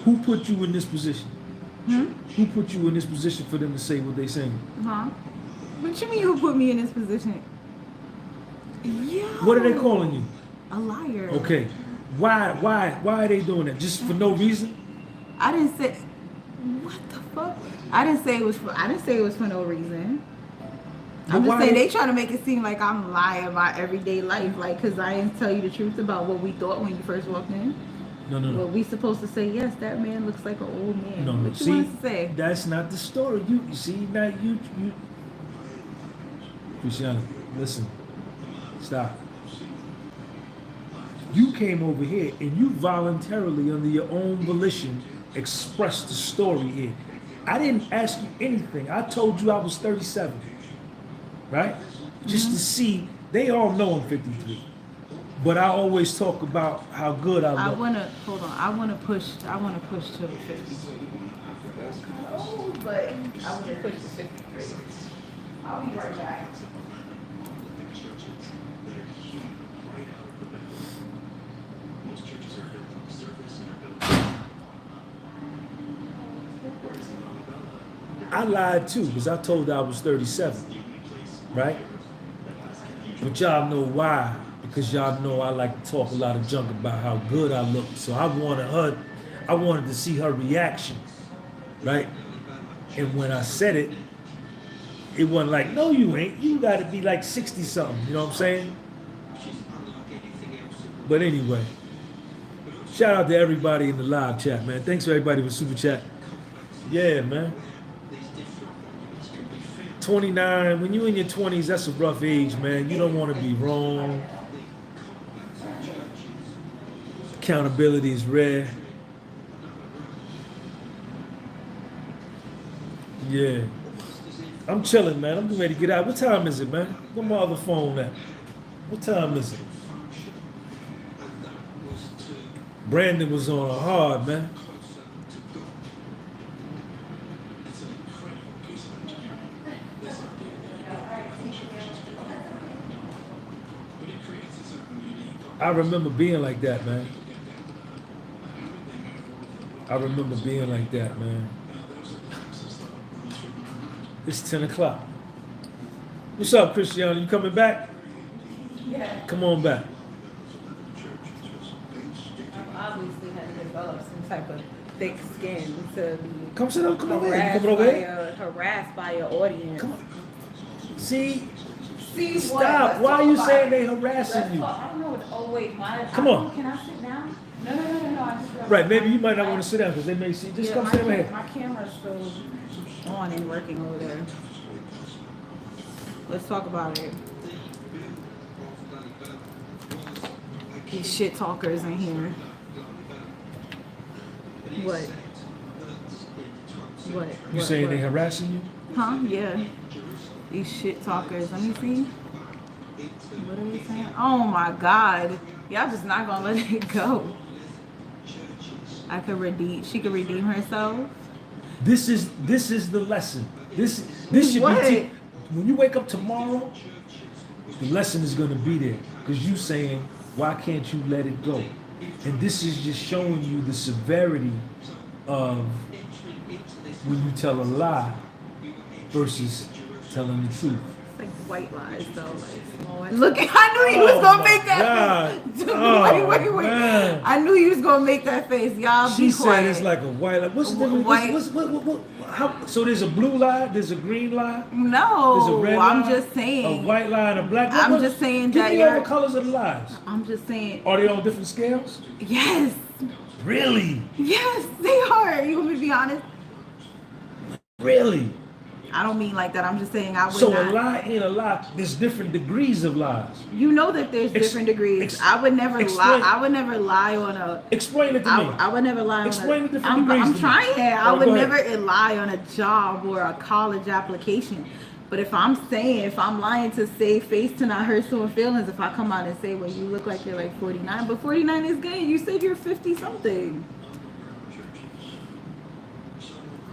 Who put you in this position? Who put you in this position for them to say what they saying? Huh? What you mean who put me in this position? Yeah. What are they calling you? A liar. Okay. Why are they doing that? Just for no reason? I didn't say. What the fuck? I didn't say it was for no reason. I'm just saying they trying to make it seem like I'm lying about everyday life, like because I didn't tell you the truth about what we thought when you first walked in. No. Well, we supposed to say yes. That man looks like an old man. No. What you See, want to say? that's not the story. You see, now you. Christiana, listen. Stop. You came over here and you voluntarily, under your own volition, expressed the story here. I didn't ask you anything. I told you I was 37. Right? Just to see, they all know I'm 53. But I always talk about how good I look. I wanna push to the 53. Oh, but I wanna push to 53. I'll be right back. I lied too because I told her I was 37, right? But y'all know why? Because y'all know I like to talk a lot of junk about how good I look. So I wanted to see her reaction, right? And when I said it, it wasn't like, no, you ain't. You got to be like 60 something. You know what I'm saying? But anyway, shout out to everybody in the live chat, man. Thanks for everybody for super chat. Yeah, man. 29, when you in your 20s, that's a rough age, man. You don't want to be wrong. Accountability is rare. Yeah. I'm chilling, man. I'm getting ready to get out. What time is it, man? Where my other phone at? What time is it? Brandon was on hard, man. I remember being like that, man. I remember being like that, man. It's 10 o'clock. What's up, Cristiano? You coming back? Yeah. Come on back. I've obviously had to develop some type of thick skin to be Come sit down. Come over here. You coming over here? harassed by your audience. Come on. See? See Stop. what? Let's Why are talk you about saying it. they harassing Let's you? talk. I don't know what. Oh wait, Come on. Can I sit down? No. I just Right, maybe you might not want to sit down because they may see. Just come sit over here. My camera's still on and working over there. Let's talk about it. These shit talkers in here. What? You saying they harassing you? Huh? Yeah. These shit talkers. Let me see. What are we saying? Oh my God. Y'all just not gonna let it go. She could redeem herself. This is the lesson. This should What? be when you wake up tomorrow, the lesson is gonna be there. Because you saying, why can't you let it go? And this is just showing you the severity of when you tell a lie versus telling the truth. It's like white lies though. Like, look, I knew you was gonna make that face. Wait. Man. I knew you was gonna make that face. Y'all She be said quiet. it's like a white lie. What's the difference? White. How, so there's a blue lie, there's a green lie, No, there's a red I'm lie, just saying. a white lie and a black lie. I'm just saying Give that me all you're- the colors of the lies. I'm just saying. Are they on different scales? Yes. Really? Yes, they are. You want me to be honest? Really? I don't mean like that. I'm just saying I would So not. a lie ain't a lie. There's different degrees of lies. You know that there's different degrees. I would never explain- lie. I would never lie on a. Explain it to me. I would never lie on Explain a. the different degrees I'm to me. trying. I Oh, would go ahead. never lie on a job or a college application. But if I'm lying to save face to not hurt someone's feelings, if I come out and say, well, you look like you're like 49, but 49 is gay. You said you're 50 something.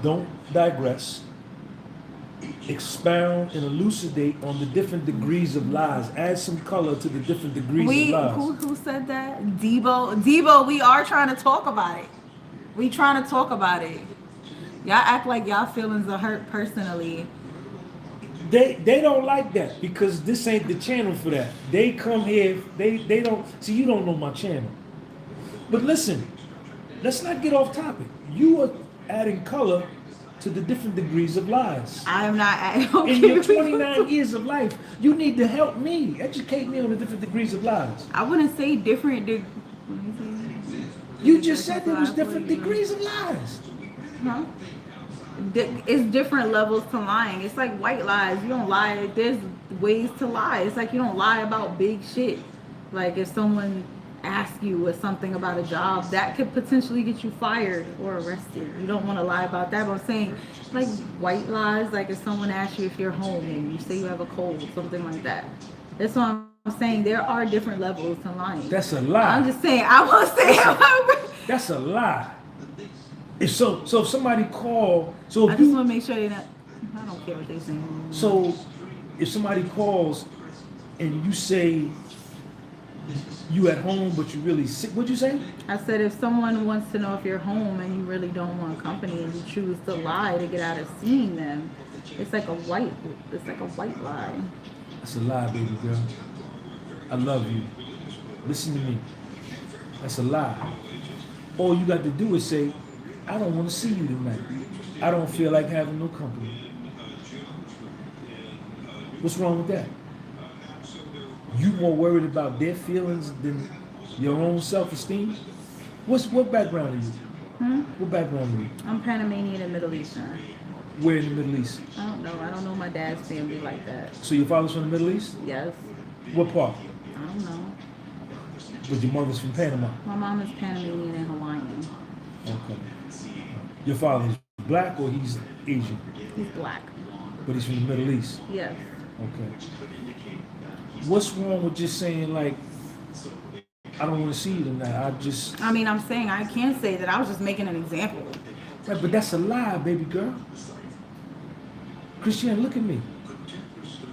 Don't digress. Expound and elucidate on the different degrees of lies. Add some color to the different degrees of lies. Who said that? Debo, we are trying to talk about it. We trying to talk about it. Y'all act like y'all feelings are hurt personally. They don't like that because this ain't the channel for that. They come here, they don't see, you don't know my channel. But listen, let's not get off topic. You are adding color to the different degrees of lies. I'm not. In your 29 years of life, you need to help me, educate me on the different degrees of lies. I wouldn't say different. You just said there was different degrees of lies. Huh? It's different levels to lying. It's like white lies. You don't lie. There's ways to lie. It's like you don't lie about big shit. Like if someone asks you or something about a job, that could potentially get you fired or arrested. You don't want to lie about that. But I'm saying like white lies, like if someone asks you if you're home and you say you have a cold, something like that. That's what I'm saying. There are different levels to lying. That's a lie. I'm just saying. I won't say. That's a lie. If if somebody call, so I if just you, want to make sure they're not. I don't care what they say. so if somebody calls and you say You at home, but you really sick. What'd you say? I said if someone wants to know if you're home and you really don't want company and you choose to lie to get out of seeing them, it's like a white lie. That's a lie, baby girl. I love you. Listen to me. That's a lie. All you got to do is say, I don't want to see you tonight. I don't feel like having no company. What's wrong with that? You more worried about their feelings than your own self-esteem? What background are you? What background are you? I'm Panamanian and Middle Eastern. Where in the Middle East? I don't know. I don't know my dad's family like that. So your father's from the Middle East? Yes. What part? I don't know. But your mother's from Panama. My mom is Panamanian and Hawaiian. Okay. Your father's black or he's Asian? He's black. But he's from the Middle East? Yes. Okay. What's wrong with just saying, like, I don't want to see you tonight? I mean, I'm saying I can't say that. I was just making an example. Right, but that's a lie, baby girl. Christiane, look at me.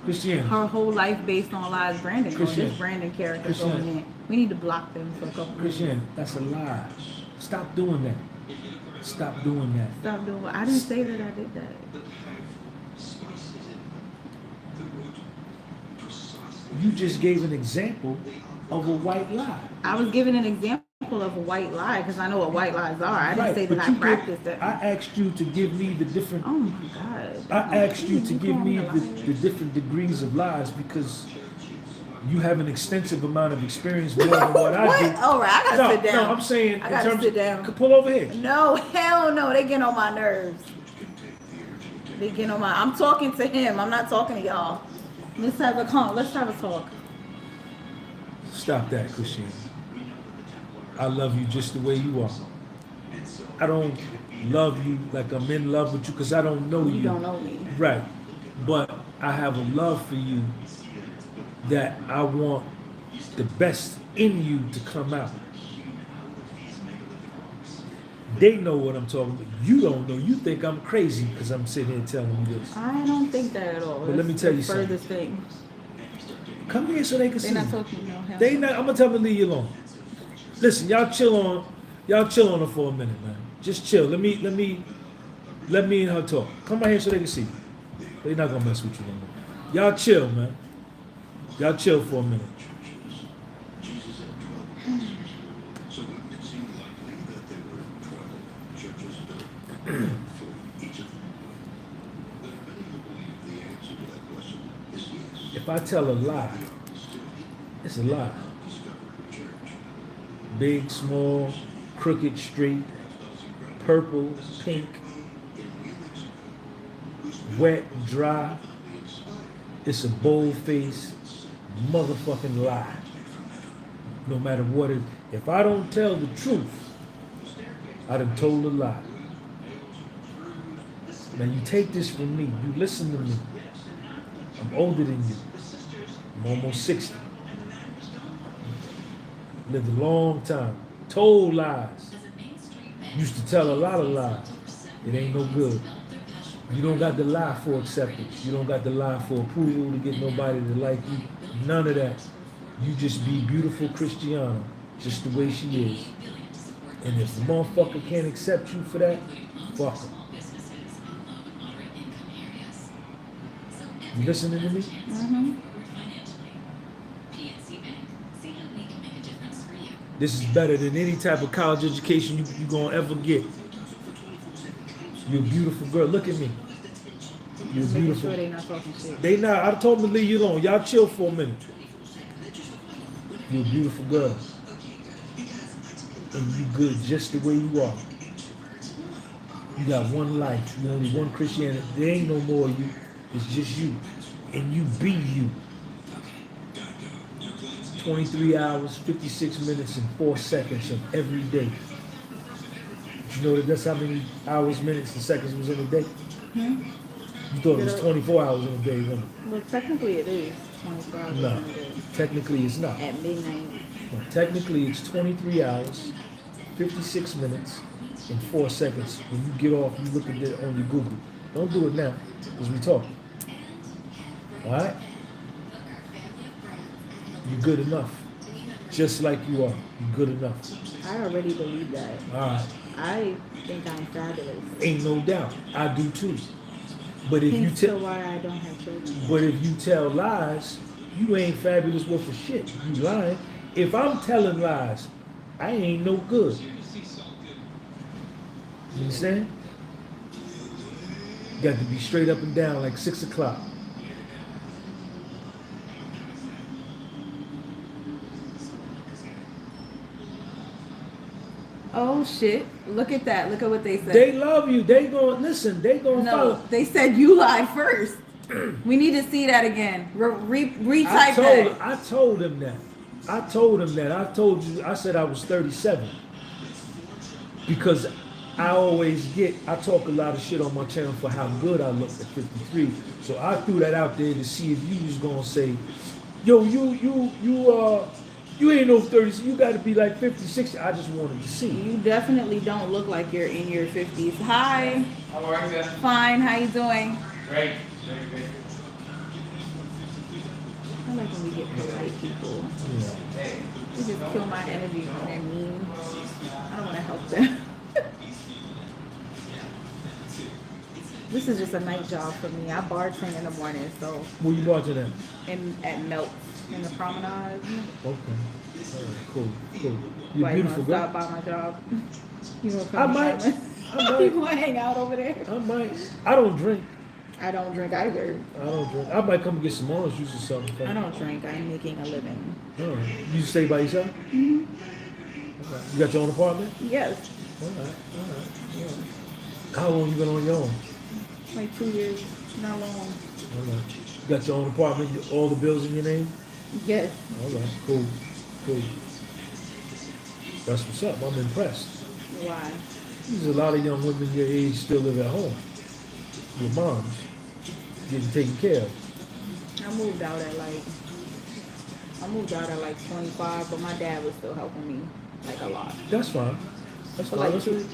Christiane. Her whole life based on lies. Brandon. Christiane. This Brandon character Christiane. going in. We need to block them for a couple of Christiane, that's a lie. Stop doing that. Stop doing that. Stop doing what? I didn't say that I did that. You just gave an example of a white lie. I was giving an example of a white lie because I know what white lies are. I didn't say that but I you practiced it. I asked you to give me the different. Oh my God. I asked you to give me the different degrees of lies because you have an extensive amount of experience more than what I do. All right, I gotta sit down. No, I'm saying I gotta sit down. Pull over here. No, hell no. They get on my nerves. They get on my. I'm talking to him. I'm not talking to y'all. Let's have a talk. Stop that, Christiane. I love you just the way you are. I don't love you like I'm in love with you because I don't know you. You don't know me. Right. But I have a love for you that I want the best in you to come out. They know what I'm talking about. You don't know. You think I'm crazy because I'm sitting here telling you this. I don't think that at all. But let me tell you something. Furthest thing. Come here so they can see. They're not talking. No, hell They no. not. I'm gonna tell them to leave you alone. Listen, y'all chill on her for a minute, man. Just chill. Let me and her talk. Come right here so they can see. They're not gonna mess with you no more. Y'all chill, man. Y'all chill for a minute. If I tell a lie, it's a lie. Big, small, crooked, straight, purple, pink, wet, dry. It's a bold-faced motherfucking lie. No matter what it is. If I don't tell the truth, I done told a lie. Now you take this from me. You listen to me. I'm older than you. I'm almost 60. Lived a long time. Told lies. Used to tell a lot of lies. It ain't no good. You don't got to lie for acceptance. You don't got to lie for approval to get nobody to like you. None of that. You just be beautiful Christiana, just the way she is. And if the motherfucker can't accept you for that, fuck her. You listening to me? Mm-hmm. This is better than any type of college education you gonna ever get. You're a beautiful girl. Look at me. You're Making beautiful. sure they not talking shit. They not. I told them to leave you alone. Y'all chill for a minute. You're a beautiful girl. And you good just the way you are. You got one life. You only one Christianity. There ain't no more of you. It's just you. And you be you. 23 hours, 56 minutes, and 4 seconds of every day. You know that's how many hours, minutes, and seconds was in a day? Hmm? You thought it was 24 hours in a day, wasn't it? Well, technically it is 24 hours No, in a day. technically it's not. At midnight. No, technically it's 23 hours, 56 minutes, and 4 seconds. When you get off, you look at it on your Google. Don't do it now, because we talking. All right? You're good enough. just like you are. You're good enough. I already believe that. All right. I think I'm fabulous. Ain't no doubt. I do too. But if you Hence to tell, why I don't have children. but if you tell lies, you ain't fabulous worth of shit. You lying. If I'm telling lies, I ain't no good. You understand? Got to be straight up and down like 6 o'clock. Oh shit! Look at that! Look at what they said. They love you. They gon' listen. They gon' No, follow. they said you lied first. We need to see that again. Retype that. I told him that. I told him that. I told you. I said I was 37 because I talk a lot of shit on my channel for how good I look at 53. So I threw that out there to see if you was gonna say, yo, you ain't no 30, you got to be like 50, 60. I just wanted to see. You definitely don't look like you're in your 50s. Hi. How are you? Fine. How you doing? Great. Very good. I like when we get polite people. Yeah. Hey. They just kill my energy when they're mean. I don't want to help them. This is just a night job for me. I bartend in the morning, so Where you watching that? at Melts in the promenade. Okay. All right, cool. You're Why you beautiful, wanna stop girl. by my job? You gonna I come? might. You gonna hang out over there? I might. I don't drink. I don't drink either. I don't drink. I might come and get some orange juice or something. I don't drink. I'm making a living. All right. You stay by yourself? Mm-hmm. Okay. You got your own apartment? Yes, All right. How long you been on your own? like 2 years. Not long. All right. You got your own apartment, all the bills in your name? Yes. All right, cool. That's what's up. I'm impressed. Why? There's a lot of young women your age still live at home. Your moms getting taken care of. I moved out at like 25, but my dad was still helping me like a lot. That's fine. That's So fine. like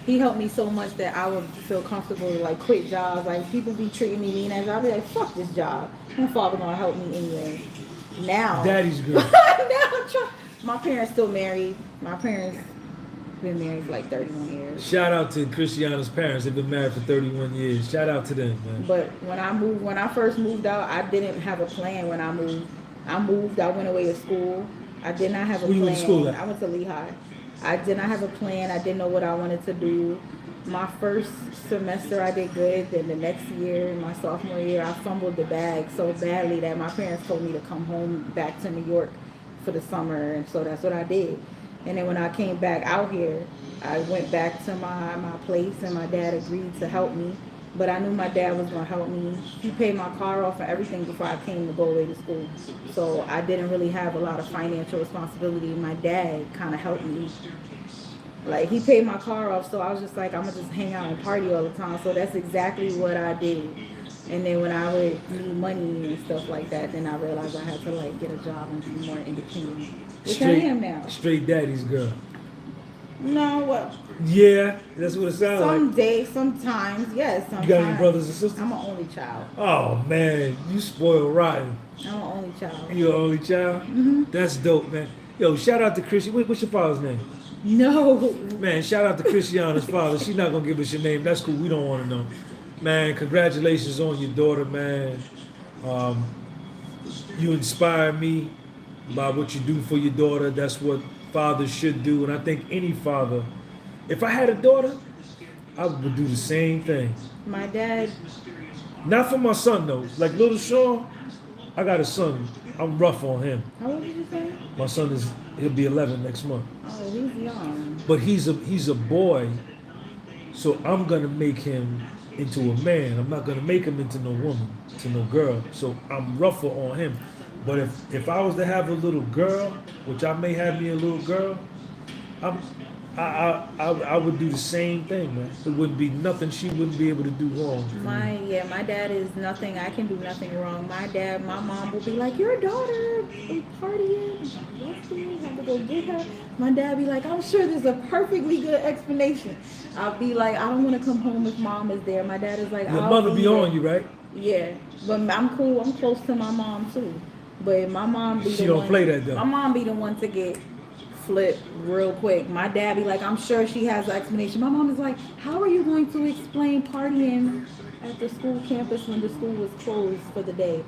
he helped me so much that I would feel comfortable to like quit jobs. Like people be treating me mean as I'd be like, fuck this job. My father gonna help me anyway. Now Daddy's good. now I'm trying. My parents still married. My parents been married for like 31 years. Shout out to Christiana's parents. They've been married for 31 years. Shout out to them, man. But when I first moved out, I didn't have a plan when I moved. I went away to school. I did not have a Where you plan. went to school at? I went to Lehigh. I did not have a plan. I didn't know what I wanted to do. My first semester I did good. Then the next year, my sophomore year, I fumbled the bag so badly that my parents told me to come home back to New York for the summer. And so that's what I did. And then when I came back out here, I went back to my place and my dad agreed to help me. But I knew my dad was going to help me. He paid my car off and everything before I came to go away to school. So I didn't really have a lot of financial responsibility. My dad kind of helped me. Like, he paid my car off, so I was just like, I'm going to just hang out and party all the time. So that's exactly what I did. And then when I would need money and stuff like that, then I realized I had to, like, get a job and be more independent. Which I am now. Straight daddy's girl. No, what? Yeah, that's what it sounds Some like. days, sometimes, yes. Sometimes. You got any brothers and sisters? I'm an only child. Oh man, you spoiled rotten. I'm an only child. You an only child? Mm-hmm. That's dope, man. Yo, shout out to Christian. What's your father's name? No. Man, shout out to Christiana's father. She's not gonna give us your name. That's cool. We don't want to know. Man, congratulations on your daughter, man. You inspire me by what you do for your daughter. That's what fathers should do. And I think any father, if I had a daughter, I would do the same thing. My dad, Not for my son though. Like little Sean, I got a son. I'm rough on him. how old did you say? My son he'll be 11 next month. Oh, he's young. But he's a boy, so I'm gonna make him into a man. I'm not gonna make him into no woman, to no girl. So I'm rougher on him. But if I was to have a little girl, which I may have me a little girl, I would do the same thing, man. It wouldn't be nothing she wouldn't be able to do wrong. My dad is nothing. I can do nothing wrong. My mom will be like, your daughter is partying. You have to go get her. My dad be like, I'm sure there's a perfectly good explanation. I'll be like, I don't want to come home if mom is there. My dad is like, Your I'll mother be there. on you, right? Yeah, but I'm cool. I'm close to my mom too. But my mom be She the don't one. play that, though. My mom be the one to get flipped real quick. My dad be like, I'm sure she has an explanation. My mom is like, how are you going to explain partying at the school campus when the school was closed for the day?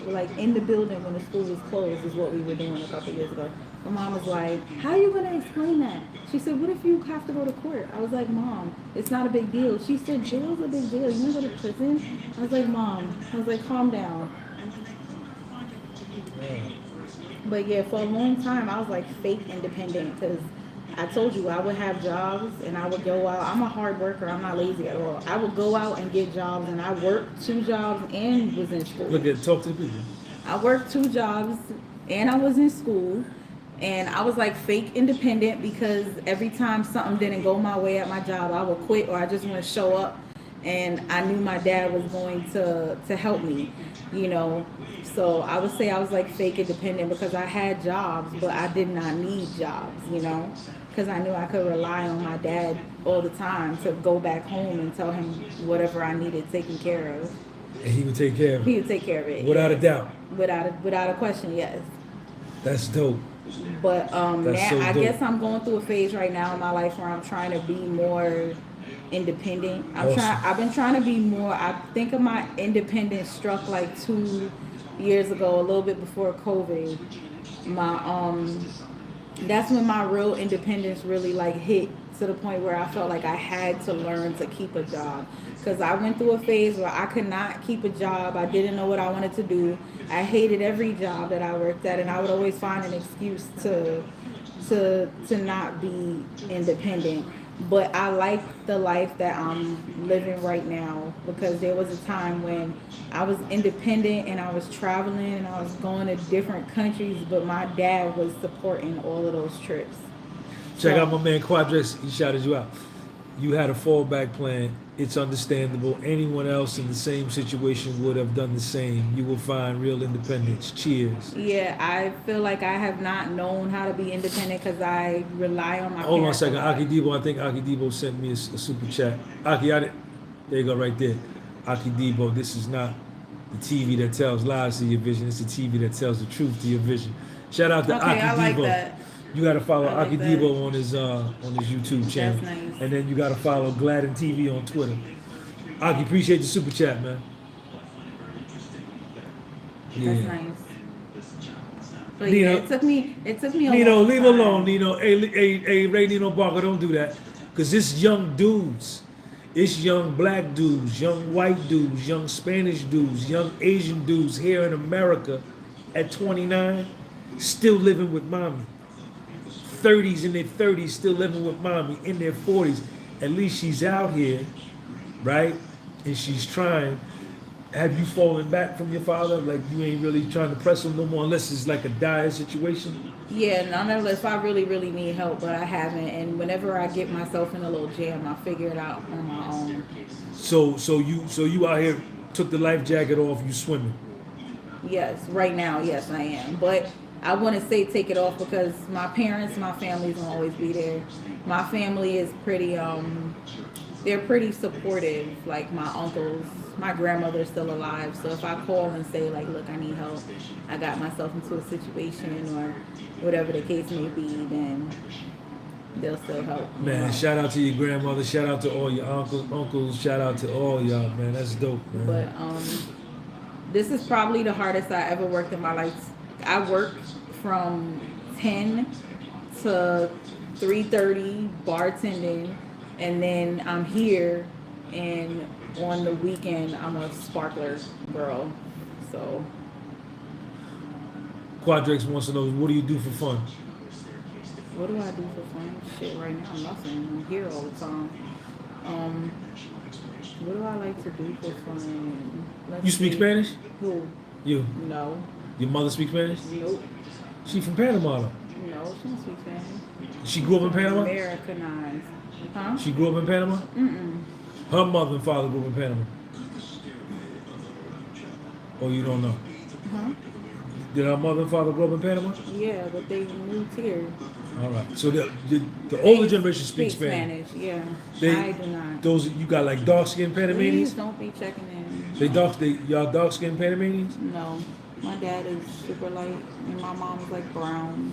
Like in the building when the school was closed is what we were doing a couple years ago. My mom was like, how are you going to explain that? She said, what if you have to go to court? I was like, Mom, it's not a big deal. She said, jail's a big deal. You want to go to prison? I was like, Mom, I was like, calm down. But yeah, for a long time, I was like fake independent because I told you I would have jobs and I would go out. I'm a hard worker. I'm not lazy at all. I would go out and get jobs, and I worked 2 jobs and was in school. Look at talk to the people. I worked 2 jobs and I was in school, and I was like fake independent because every time something didn't go my way at my job, I would quit or I just want to show up, and I knew my dad was going to help me, you know. So I would say I was like fake independent because I had jobs, but I did not need jobs, you know, because I knew I could rely on my dad all the time to go back home and tell him whatever I needed taken care of. And he would take care of He it. would take care of it. Without yes. a doubt. Without a question, yes. That's dope. But That's now so I dope. guess I'm going through a phase right now in my life where I'm trying to be more independent. Awesome. I've been trying to be more. I think of my independence struck like 2 years ago, a little bit before COVID. That's when my real independence really like hit to the point where I felt like I had to learn to keep a job. Because I went through a phase where I could not keep a job. I didn't know what I wanted to do. I hated every job that I worked at, and I would always find an excuse to not be independent. But I like the life that I'm living right now, because there was a time when I was independent and I was traveling and I was going to different countries, but my dad was supporting all of those trips. Check So- out my man Quadrex. He shouted you out. You had a fallback plan. It's understandable. Anyone else in the same situation would have done the same. You will find real independence. Cheers. Yeah, I feel like I have not known how to be independent because I rely on my Hold on a parents second. lot. Aki Debo, I think Aki Debo sent me a super chat. Aki, there you go right there. Aki Debo, this is not the TV that tells lies to your vision. It's the TV that tells the truth to your vision. Shout out to Okay, Aki I like Debo. that. You gotta follow I like Aki that. Debo on his YouTube channel. That's nice. And then you gotta follow Gladden TV on Twitter. Aki, appreciate the super chat, man. Yeah. That's nice. But Nino- yeah, it took me a Nino, long leave time. alone, Nino. Hey, Ray Nino Barker, don't do that. Cause it's young dudes. It's young black dudes, young white dudes, young Spanish dudes, young Asian dudes here in America at 29, still living with mommy. 30s in their 30s, still living with mommy. In their 40s, at least she's out here, right? And she's trying. Have you fallen back from your father? Like you ain't really trying to press him no more unless it's like a dire situation? Yeah, none unless I really, really need help, but I haven't. And whenever I get myself in a little jam, I figure it out on my own. So you out here took the life jacket off, you swimming. Yes, right now, yes, I am. But I wouldn't say take it off because my parents, my family's gonna always be there. My family is pretty, they're pretty supportive. Like my uncles, my grandmother's still alive. So if I call and say like, look, I need help, I got myself into a situation or whatever the case may be, then they'll still help. you Man, know. shout out to your grandmother, shout out to all your uncles, shout out to all y'all, man. That's dope, man. But this is probably the hardest I ever worked in my life. I worked from 10 to 3:30 bartending, and then I'm here, and on the weekend I'm a sparkler girl. So Quadrex wants to know, what do you do for fun? what do I do for fun? Shit, right now nothing. I'm here all the time. What do I like to do for fun? Let's You speak see. Spanish? Who? You. No. Your mother speaks Spanish? Nope. She from Panama though. No, she don't speak Spanish. She grew up in Panama? Americanized. Huh? She grew up in Panama? Mm-mm. Her mother and father grew up in Panama. Oh, you don't know? Huh? Did her mother and father grow up in Panama? Yeah, but they moved here. All right. So the older They generation speaks Spanish. Yeah. They- I do not. Those you got like dark skinned Please Panamanians? don't be checking in. Y'all dark skinned Panamanians? No. My dad is super light, and my mom is like brown.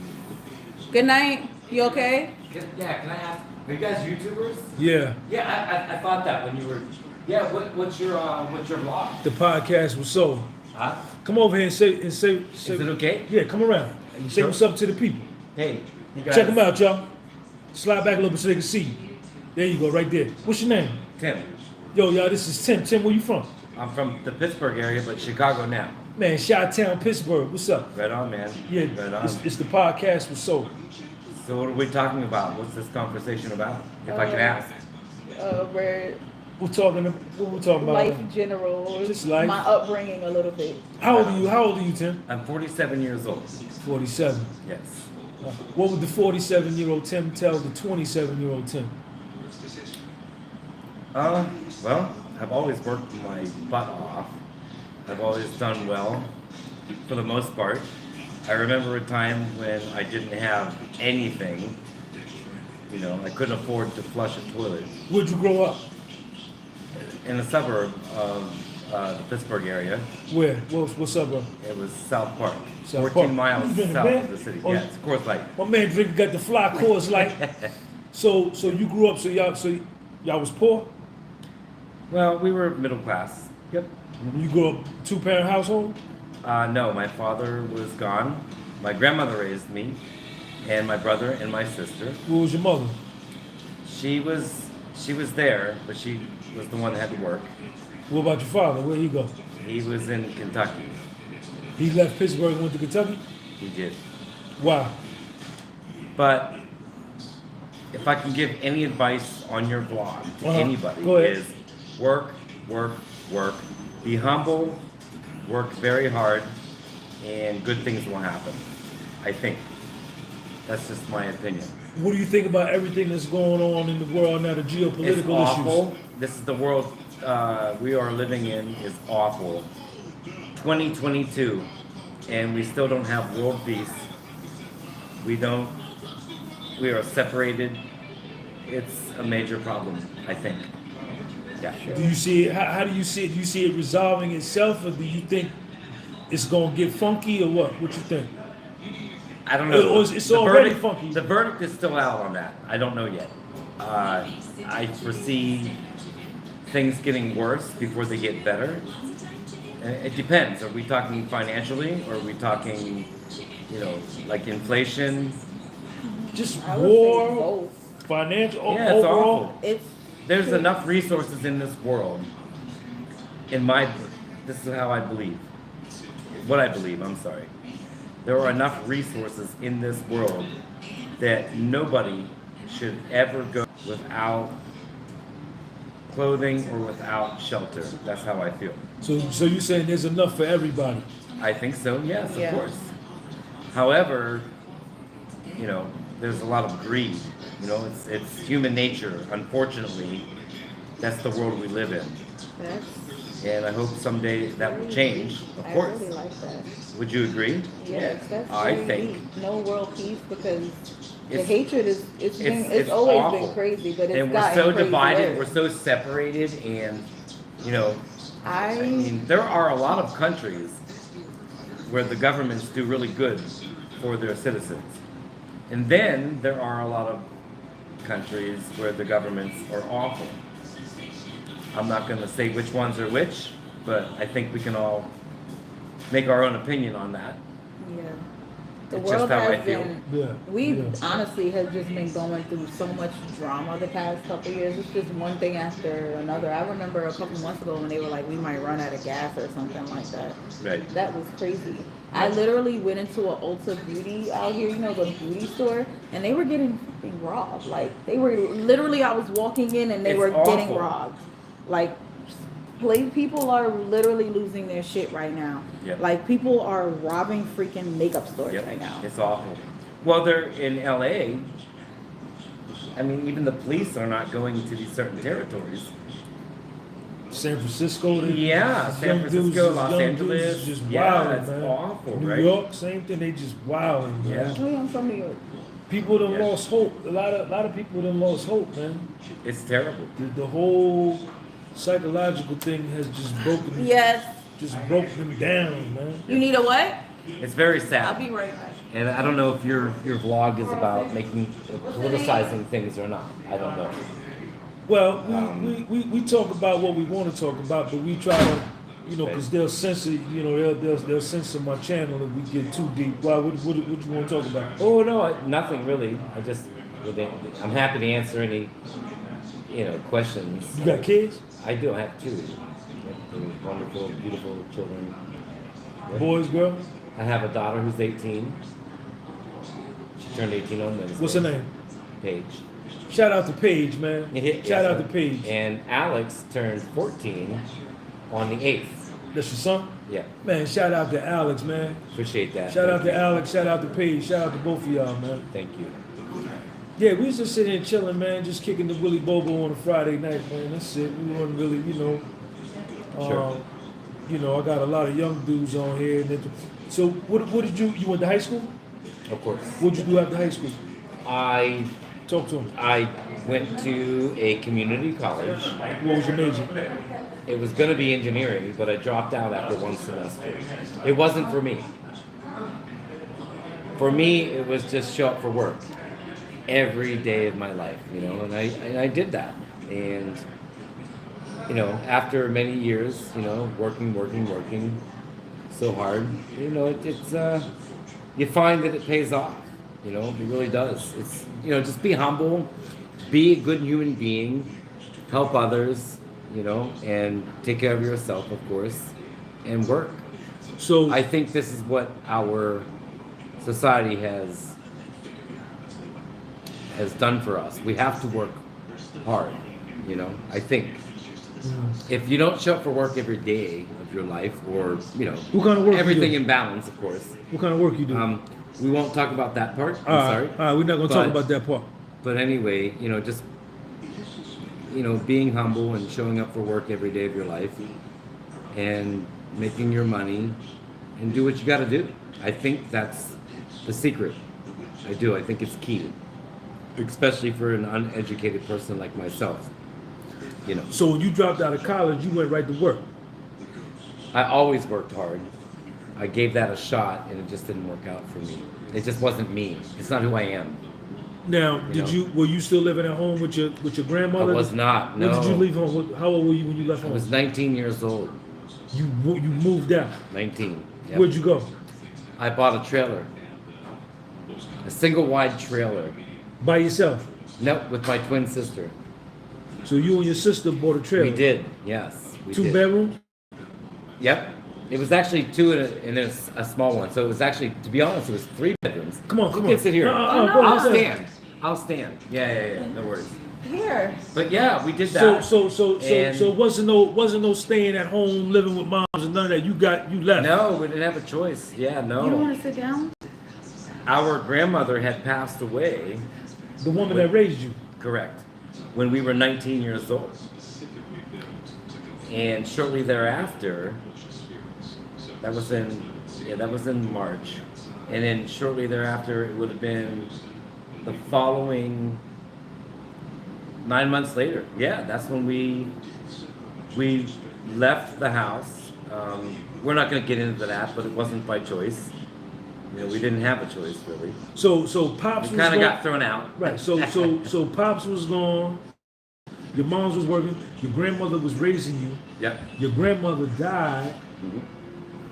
Good night. You okay? Yeah, can I ask? Are you guys YouTubers? Yeah, Yeah, I thought that when you were. Yeah, what's your vlog? the podcast was sold. Huh? Come over here and say Is it okay? Yeah, come around. you Say sure? what's up to the people. Hey, you guys. Check them out, y'all. Slide back a little bit so they can see you. There you go, right there. What's your name? Tim. Yo, y'all, this is Tim. Tim, where you from? I'm from the Pittsburgh area, but Chicago now. Man, Chi-Town, Pittsburgh. What's up? Right on, man. Yeah, Right on. it's the podcast was sold. So what are we talking about? What's this conversation about? If I can ask. We're We're talking about. life general, Just life. my upbringing a little bit. How old are you? How old are you, Tim? I'm 47 years old. 47. Yes. What would the 47-year-old Tim tell the 27-year-old Tim? Well, I've always worked my butt off. I've always done well, for the most part. I remember a time when I didn't have anything. You know, I couldn't afford to flush a toilet. Where'd you grow up? In a suburb of the Pittsburgh area. Where? What suburb? It was South Park, South 14 Park. miles You been south there? of the city. Oh, Yes, of course, like. My man Drink got the fly Coors Light. So you grew up. So y'all was poor. Well, we were middle class. Yep. You grew up 2-parent household. No, my father was gone. My grandmother raised me, and my brother and my sister. Where was your mother? She was there, but she was the one that had to work. What about your father? Where'd he go? He was in Kentucky. He left Pittsburgh and went to Kentucky. He did. Why? But if I can give any advice on your blog to anybody, Go ahead. is work, work, work. Be humble, work very hard, and good things will happen. I think. That's just my opinion. What do you think about everything that's going on in the world now? The geopolitical It's awful. issues. This is the world we are living in is awful. 2022, and we still don't have world peace. We are separated. It's a major problem, I think. Yeah. Do you see it? How do you see it? Do you see it resolving itself, or do you think it's gonna get funky, or what? What you think? I don't know. Or it's already funky. The verdict is still out on that. I don't know yet. I foresee things getting worse before they get better. It depends. Are we talking financially, or are we talking, like inflation? Just I would say war, both. financial, Yeah, it's overall. awful. There's enough resources in this world. This is how I believe. What I believe, I'm sorry. There are enough resources in this world that nobody should ever go without clothing or without shelter. That's how I feel. So you're saying there's enough for everybody? I think so, yes, Yeah. of course. However, there's a lot of greed. It's human nature. Unfortunately, that's the world we live in. And I hope someday that will change, of I course. really like that. Would you agree? Yes, that's I very think deep. No world peace, because the It's- hatred it's it's always awful. been crazy, but it's and we're gotten so crazier. divided, we're so separated, and I mean, there are a lot of countries where the governments do really good for their citizens. And then there are a lot of countries where the governments are awful. I'm not going to say which ones are which, but I think we can all make our own opinion on that. Yeah. The It's just world how I has feel. been, Yeah. we yeah. honestly have just been going through so much drama the past couple years. It's just one thing after another. I remember a couple months ago when they were like, we might run out of gas or something like that. Right. That was crazy. I literally went into an Ulta Beauty out here, the beauty store, and they were getting fucking robbed. Like, they were literally, I was walking in and they It's were getting awful. robbed. Like, people are literally losing their shit right now. Yep. Like, people are robbing freaking makeup stores Yep. right now. It's awful. Well, they're in LA. I mean, even the police are not going to these certain territories. San Francisco. Yeah, San young dudes, Francisco, just Los young dudes Angeles. just Yeah, wilding, it's man. awful, New right? York, same thing. They just wilding, man. Yeah. Oh, yeah, I'm from New York. People done Yeah. lost hope. A lot of people done lost hope, man. It's terrible. The whole psychological thing has just broken. Yes, just broke them down, man. You need a what? It's very I'll sad. be right back. And I don't know if your vlog is about politicizing things or not. I don't know. Well, we talk about what we want to talk about, but we try to, you know, because they'll censor, you know, they'll censor my channel if we get too deep. Why? What you want to talk about? Oh no, nothing really. I'm happy to answer any, you know, questions. You got kids? I do. I have 2 wonderful, beautiful children. Boys, girls? I have a daughter who's 18. She turned 18 on Wednesday. What's her name? Paige. Shout out to Paige, man. Shout out to Paige. And Alex turned 14 on the 8th. That's your son? Yeah. Man, shout out to Alex, man. Appreciate that. Shout out Thank to you. Alex, shout out to Paige, shout out to both of y'all, man. Thank you. Yeah, we just sitting here chilling, man, just kicking the Willy Bobo on a Friday night, man. That's it. We weren't really, you know. Sure. You know, I got a lot of young dudes on here. So, what did you went to high school? Of course. What'd you do after high school? I Talk to him. went to a community college. What was your major? It was going to be engineering, but I dropped out after 1 semester. It wasn't for me. For me, it was just show up for work every day of my life, you know, and I did that. And, you know, after many years, you know, working so hard, you know, it's you find that it pays off, you know, it really does. It's, you know, just be humble, be a good human being, help others, you know, and take care of yourself, of course, and work. So I think this is what our society has done for us. We have to work hard, you know. I think if you don't show up for work every day of your life, or you know, What kind of work you everything do? in balance, of course. what kind of work you do? We won't talk about that part. I'm all sorry. right, we're not gonna talk But- about that part. But anyway, you know, just you know, being humble and showing up for work every day of your life, and making your money, and do what you got to do. I think that's the secret. I do. I think it's key, especially for an uneducated person like myself. You know, So when you dropped out of college, you went right to work. I always worked hard. I gave that a shot, and it just didn't work out for me. It just wasn't me. It's not who I am. Now, You know. were you still living at home with your I grandmother? was not. When No. did you leave home? How old were you when you left I home? was 19 years old. You moved out. 19. Yep. Where'd you go? I bought a trailer. A single wide trailer. By yourself. No, with my twin sister. So you and your sister bought a trailer. We did, yes. We Two did. bedrooms. Yep. It was actually 2 and a small one. So it was actually, to be honest, it was 3 bedrooms. Come on, You come can on. sit here. No, no, I'll no. stand. I'll stand. Yeah. No worries. Here. But yeah, we did that. So And- it wasn't no staying at home, living with moms and none of that. You left. No, we didn't have a choice. Yeah, You don't no. want to sit down? Our grandmother had passed away. The woman that raised you. Correct. When we were 19 years old. And shortly thereafter, that was in March. And then shortly thereafter, it would have been the following 9 months later. Yeah, that's when we left the house. We're not going to get into that, but it wasn't by choice. You know, we didn't have a choice really. So pops We was kind of gone. got thrown out. Right. So pops was gone. Your mom's was working. Your grandmother was raising you. Yep. Your grandmother died, Mhm.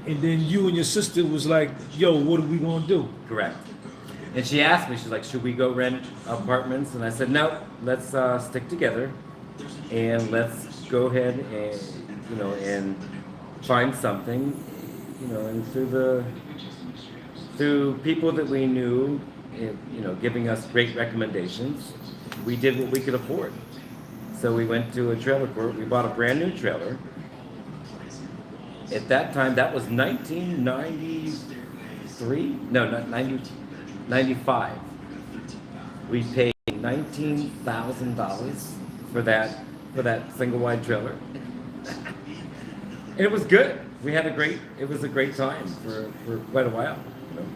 and then you and your sister was like, "Yo, what are we gonna do?" Correct. And she asked me, she's like, should we go rent apartments? And I said, no, let's stick together and let's go ahead and, you know, and find something, you know, and through people that we knew, you know, giving us great recommendations, we did what we could afford. So we went to a trailer court. We bought a brand new trailer. At that time, that was 1993? No, not 95. We paid $19,000 for that single wide trailer. And it was good. It was a great time for quite a while. You know?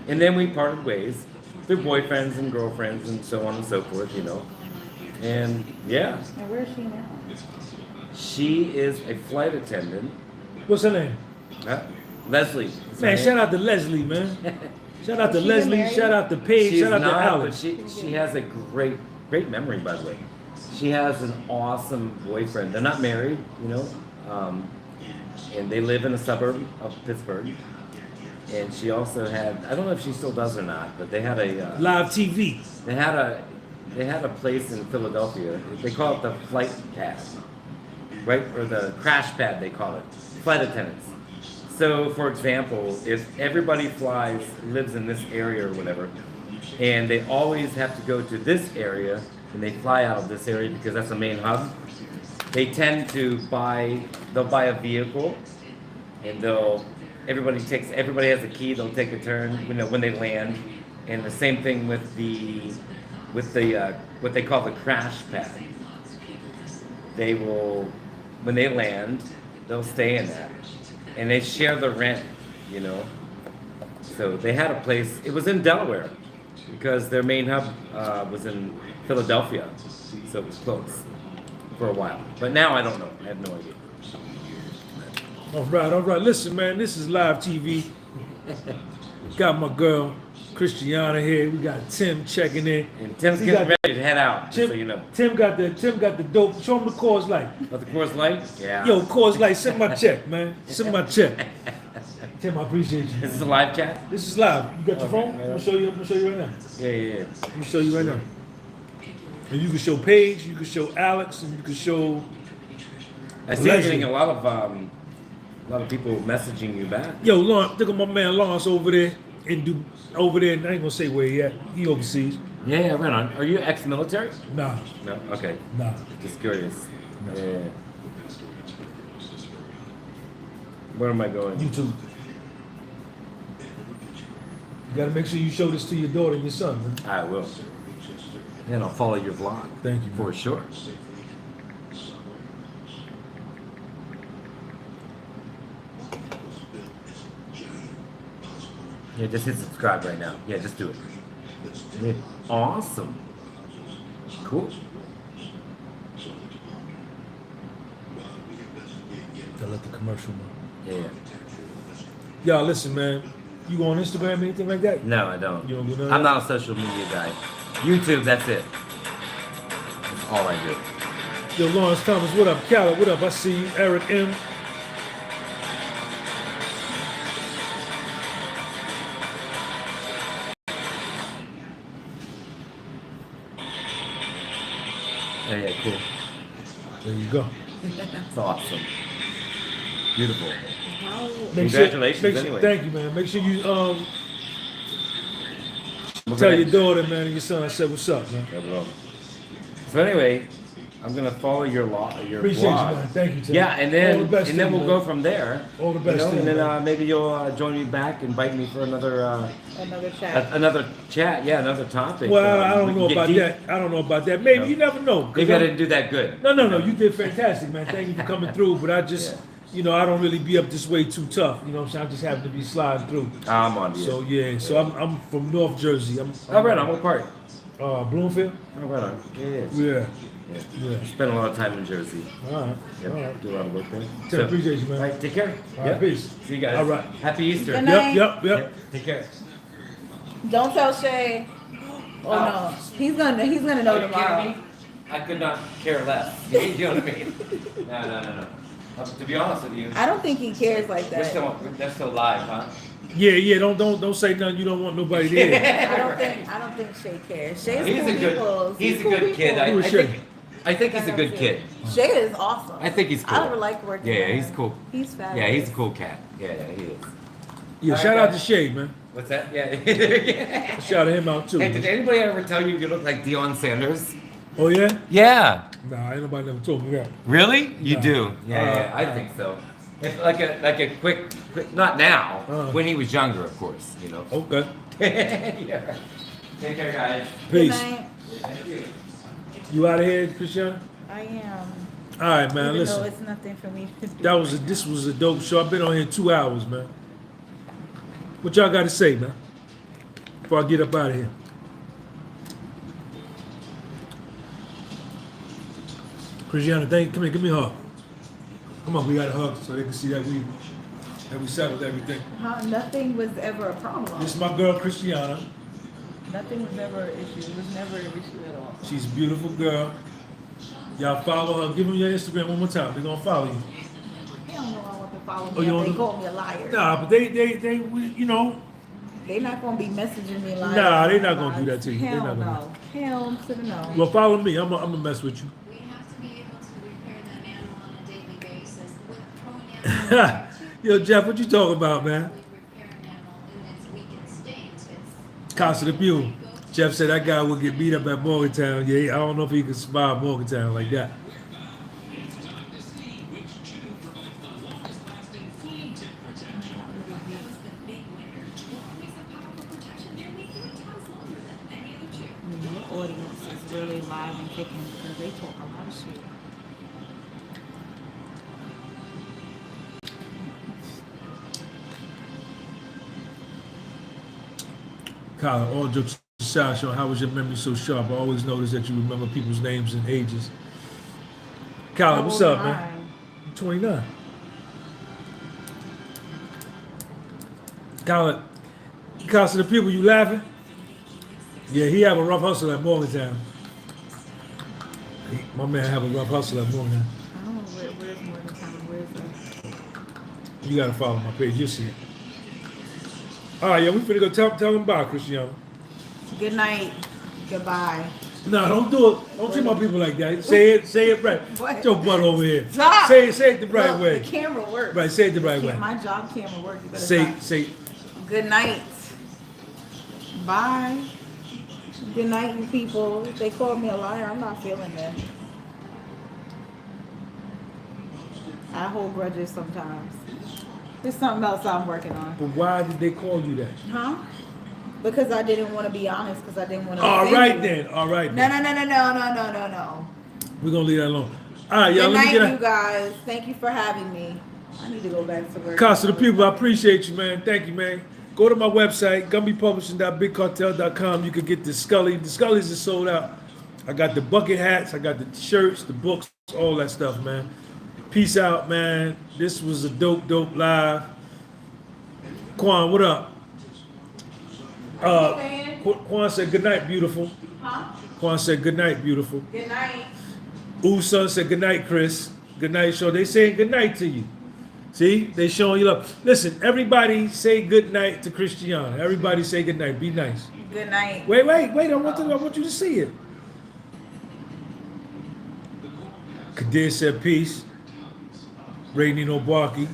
And then we parted ways through boyfriends and girlfriends and so on and so forth, you know. And yeah, And where is she now? she is a flight attendant What's her name? Leslie. Man, shout out to Leslie, man. Shout out to Is she Leslie. married? Shout out to Paige. She's Shout out to not, but Alex. she has a great memory, by the way. She has an awesome boyfriend. They're not married, you know, and they live in a suburb of Pittsburgh. And she also had, I don't know if she still does or not, but they had a Live TV. they had a place in Philadelphia. They call it the flight pad, right, or the crash pad. They call it flight attendants. So, for example, if everybody lives in this area or whatever, and they always have to go to this area, and they fly out of this area because that's the main hub, they tend to they'll buy a vehicle, and everybody has a key, they'll take a turn, you know, when they land, and the same thing with the what they call the crash pad. They will, when they land, they'll stay in that. And they share the rent, you know. So they had a place. It was in Delaware because their main hub was in Philadelphia, so it was close for a while. But now I don't know. I have no idea. All right. Listen, man, this is live TV. Got my girl Christiana here. We got Tim checking in. And Tim's He getting got- ready to head out, just Tim, so you know. Tim got the dope. Show him the Coors Light. But the Coors Light, yeah. Yo, Coors Light, send my check, man. Send my check. Tim, I appreciate you. This is a live chat. This is live. You got your Okay, phone? yeah. I'm gonna show you right now. Yeah. Let me show you right now. And you can show Paige, you can show Alex, and you can show. I see you're Leslie. getting a lot of people messaging you back. Yo, Lawrence, look at my man Lawrence over there over there. And I ain't gonna say where he at. He overseas. Yeah, right on. Are you ex-military? Nah. No. Okay. Just curious. Yeah. Where am I going? YouTube. You gotta make sure you show this to your daughter and your son, man. I will. And I'll follow your vlog. Thank you, For man. sure. Yeah, just hit subscribe right now. Yeah, just do it. Yeah. Awesome. Cool. Gotta let the commercial know. Yeah. Y'all, listen, man. You go on Instagram, anything like that? No, I don't. You don't do none of I'm that? not a social media guy. YouTube, that's it. That's all I do. Yo, Lawrence Thomas, what up? Calla, what up? I see you. Eric M. Yeah, cool. There you go. That's awesome. Beautiful. Make Congratulations, make anyway. Thank you, man. Make sure you We'll tell go your ahead. daughter, man, and your son I said what's up, man. Yeah, bro. So anyway, I'm gonna follow your Appreciate you, vlog. man. Thank you, Tim. Yeah, and All the then best to you, we'll man. go from there. All the best You know, to and you, then man. maybe you'll join me back, invite me for another chat. another chat. Yeah, another topic. Well, I We don't can know get about deep. that. I don't know about that. Maybe No. you never know. 'cause Maybe I I'm- didn't do that good. No. You did fantastic, man. Thank you for coming through. But I just, Yeah. I don't really be up this way too tough. You know what I'm saying? I just happen to be sliding through. I'm on you. So yeah. So I'm from North Jersey. I'm Oh, right on. What part? Bloomfield. Oh, right on. Yeah. Yeah. Yeah. Spent a lot of time in Jersey. All right. Yep. All right. Do a lot of work there. Tim, appreciate you, man. All right, take care. All right, peace. See you guys. All right. Happy Easter. Good night. Yep. Yep. Take care. Don't tell Shay. Oh no, he's gonna know Are you kidding tomorrow. me? I could not care less. You know what I mean? No. To be honest with you, I don't think he cares like we're that. they're still live, huh? Yeah. Don't say nothing. You don't want nobody there. I don't think Shay cares. Shay's He's cool a good, people. he's a cool good kid. people. Who is Shay? I think he's a good kid. Shay is awesome. I think he's cool. I would like working. Yeah, with he's him. cool. He's fabulous. Yeah, he's a cool cat. Yeah, he is. Yeah. All Shout right, out to guys. Shay, man. What's that? Yeah. Shout him out too. Hey, did anybody ever tell you look like Deion Sanders? Oh yeah? Yeah. Nah, ain't nobody never told me that. Really? You No. do? Yeah, I think so. It's like a quick, not now. When he was younger, of course. You know. Okay. Yeah. Take care, guys. Good Peace. night. Thank you. You out of here, Christian? I am. All right, man. Even though Listen, it's nothing for me to do. this was a dope show. I've been on here 2 hours, man. What y'all got to say, man? Before I get up out of here. Christiana, come here, give me a hug. Come on, we got to hug so they can see that we settled everything. Nothing was ever a problem. This is my girl Christiana. Nothing was ever an issue. It was never an issue at all. She's a beautiful girl. Y'all follow her. Give them your Instagram one more time. They're gonna follow you. They don't know I want to follow me. Oh, you They don't- call me a liar. Nah, but they you know. They're not gonna be messaging me like. Nah, they're not gonna do that to you. They're Hell not gonna. no. Hell to the no. Well, follow me. I'm gonna mess with you. We have to be able to repair that animal on a daily basis. With throwing animals Yo, Jeff, what you talking about, man? we repair an animal in its weakened state. It's Casa de Pew. Jeff said that guy would get beat up at Morgantown. Yeah, I don't know if he could survive Morgantown like that. The audience is really live and kicking because they talk a lot of shit. Kyle, all jokes aside, Sean, how was your memory so sharp? I always notice that you remember people's names and ages. Kyle, How what's old up, am man? 29. Kyle, Casa the people, you laughing? Yeah, he have a rough hustle at Morgantown. My man have a rough hustle at Morgantown. I don't know where's Morgantown. Where's that? You gotta follow my page, you'll see it. All right, yeah, we finna go tell him bye, Cristiano. Good night. Goodbye. No, don't do it. Don't treat my people like that. Say it right. What? Get your butt over here. Stop. Say it the right Look, way. The camera works. Right, say it the right way. My job camera works. You better Say stop. Good night. Bye. Good night, you people. They called me a liar. I'm not feeling that. I hold grudges sometimes. There's something else I'm working on. But why did they call you that? Huh? Because I didn't want to be honest. Because I didn't want to. All right then. All right No, then. no. We're gonna leave that alone. All right, y'all. Good Let me night, get you out. guys. Thank you for having me. I need to go back to work. Casa the people, I appreciate you, man. Thank you, man. Go to my website, gunbypublishing.bigcartel.com. You can get the Scully. The Scullys are sold out. I got the bucket hats, I got the shirts, the books, all that stuff, man. Peace out, man. This was a dope live. Quan, what up? Quan said good night, beautiful. Huh? Quan said good night, beautiful. Good night. Son said good night, Chris. Good night, show. They saying good night to you. See, they showing you love. Listen, everybody say good night to Christiana. Everybody say good night. Be nice. Good night. Wait. I want you to see it. Kadir said peace. Rainy Barkey.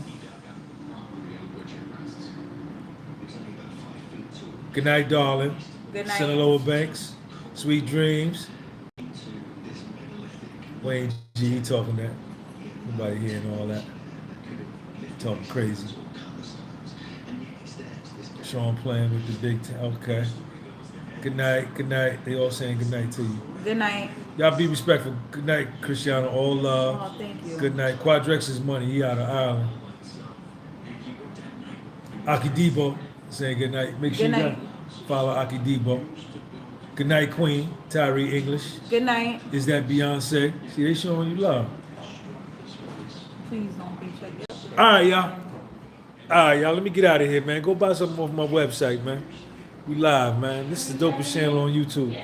Good night, darling. Good night. Sinaloa Banks. Sweet dreams. Wayne G, he talking that. Nobody hearing all that. Talking crazy. Sean playing with the big okay. Good night. They all saying good night to you. Good night. Y'all be respectful. Good night, Cristiano. All love. Oh, thank you. Good night. Quadrex is money. He out of Ireland. Aki Debo saying good night. Make sure Good you night. follow Aki Debo. Good night, Queen. Tyree English. Good night. Is that Beyonce? See, they showing you love. Please don't be checked. All right, y'all. Let me get out of here, man. Go buy something off my website, man. We live, man. This is the dopest channel on YouTube.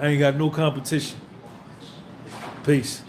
I ain't got no competition. Peace.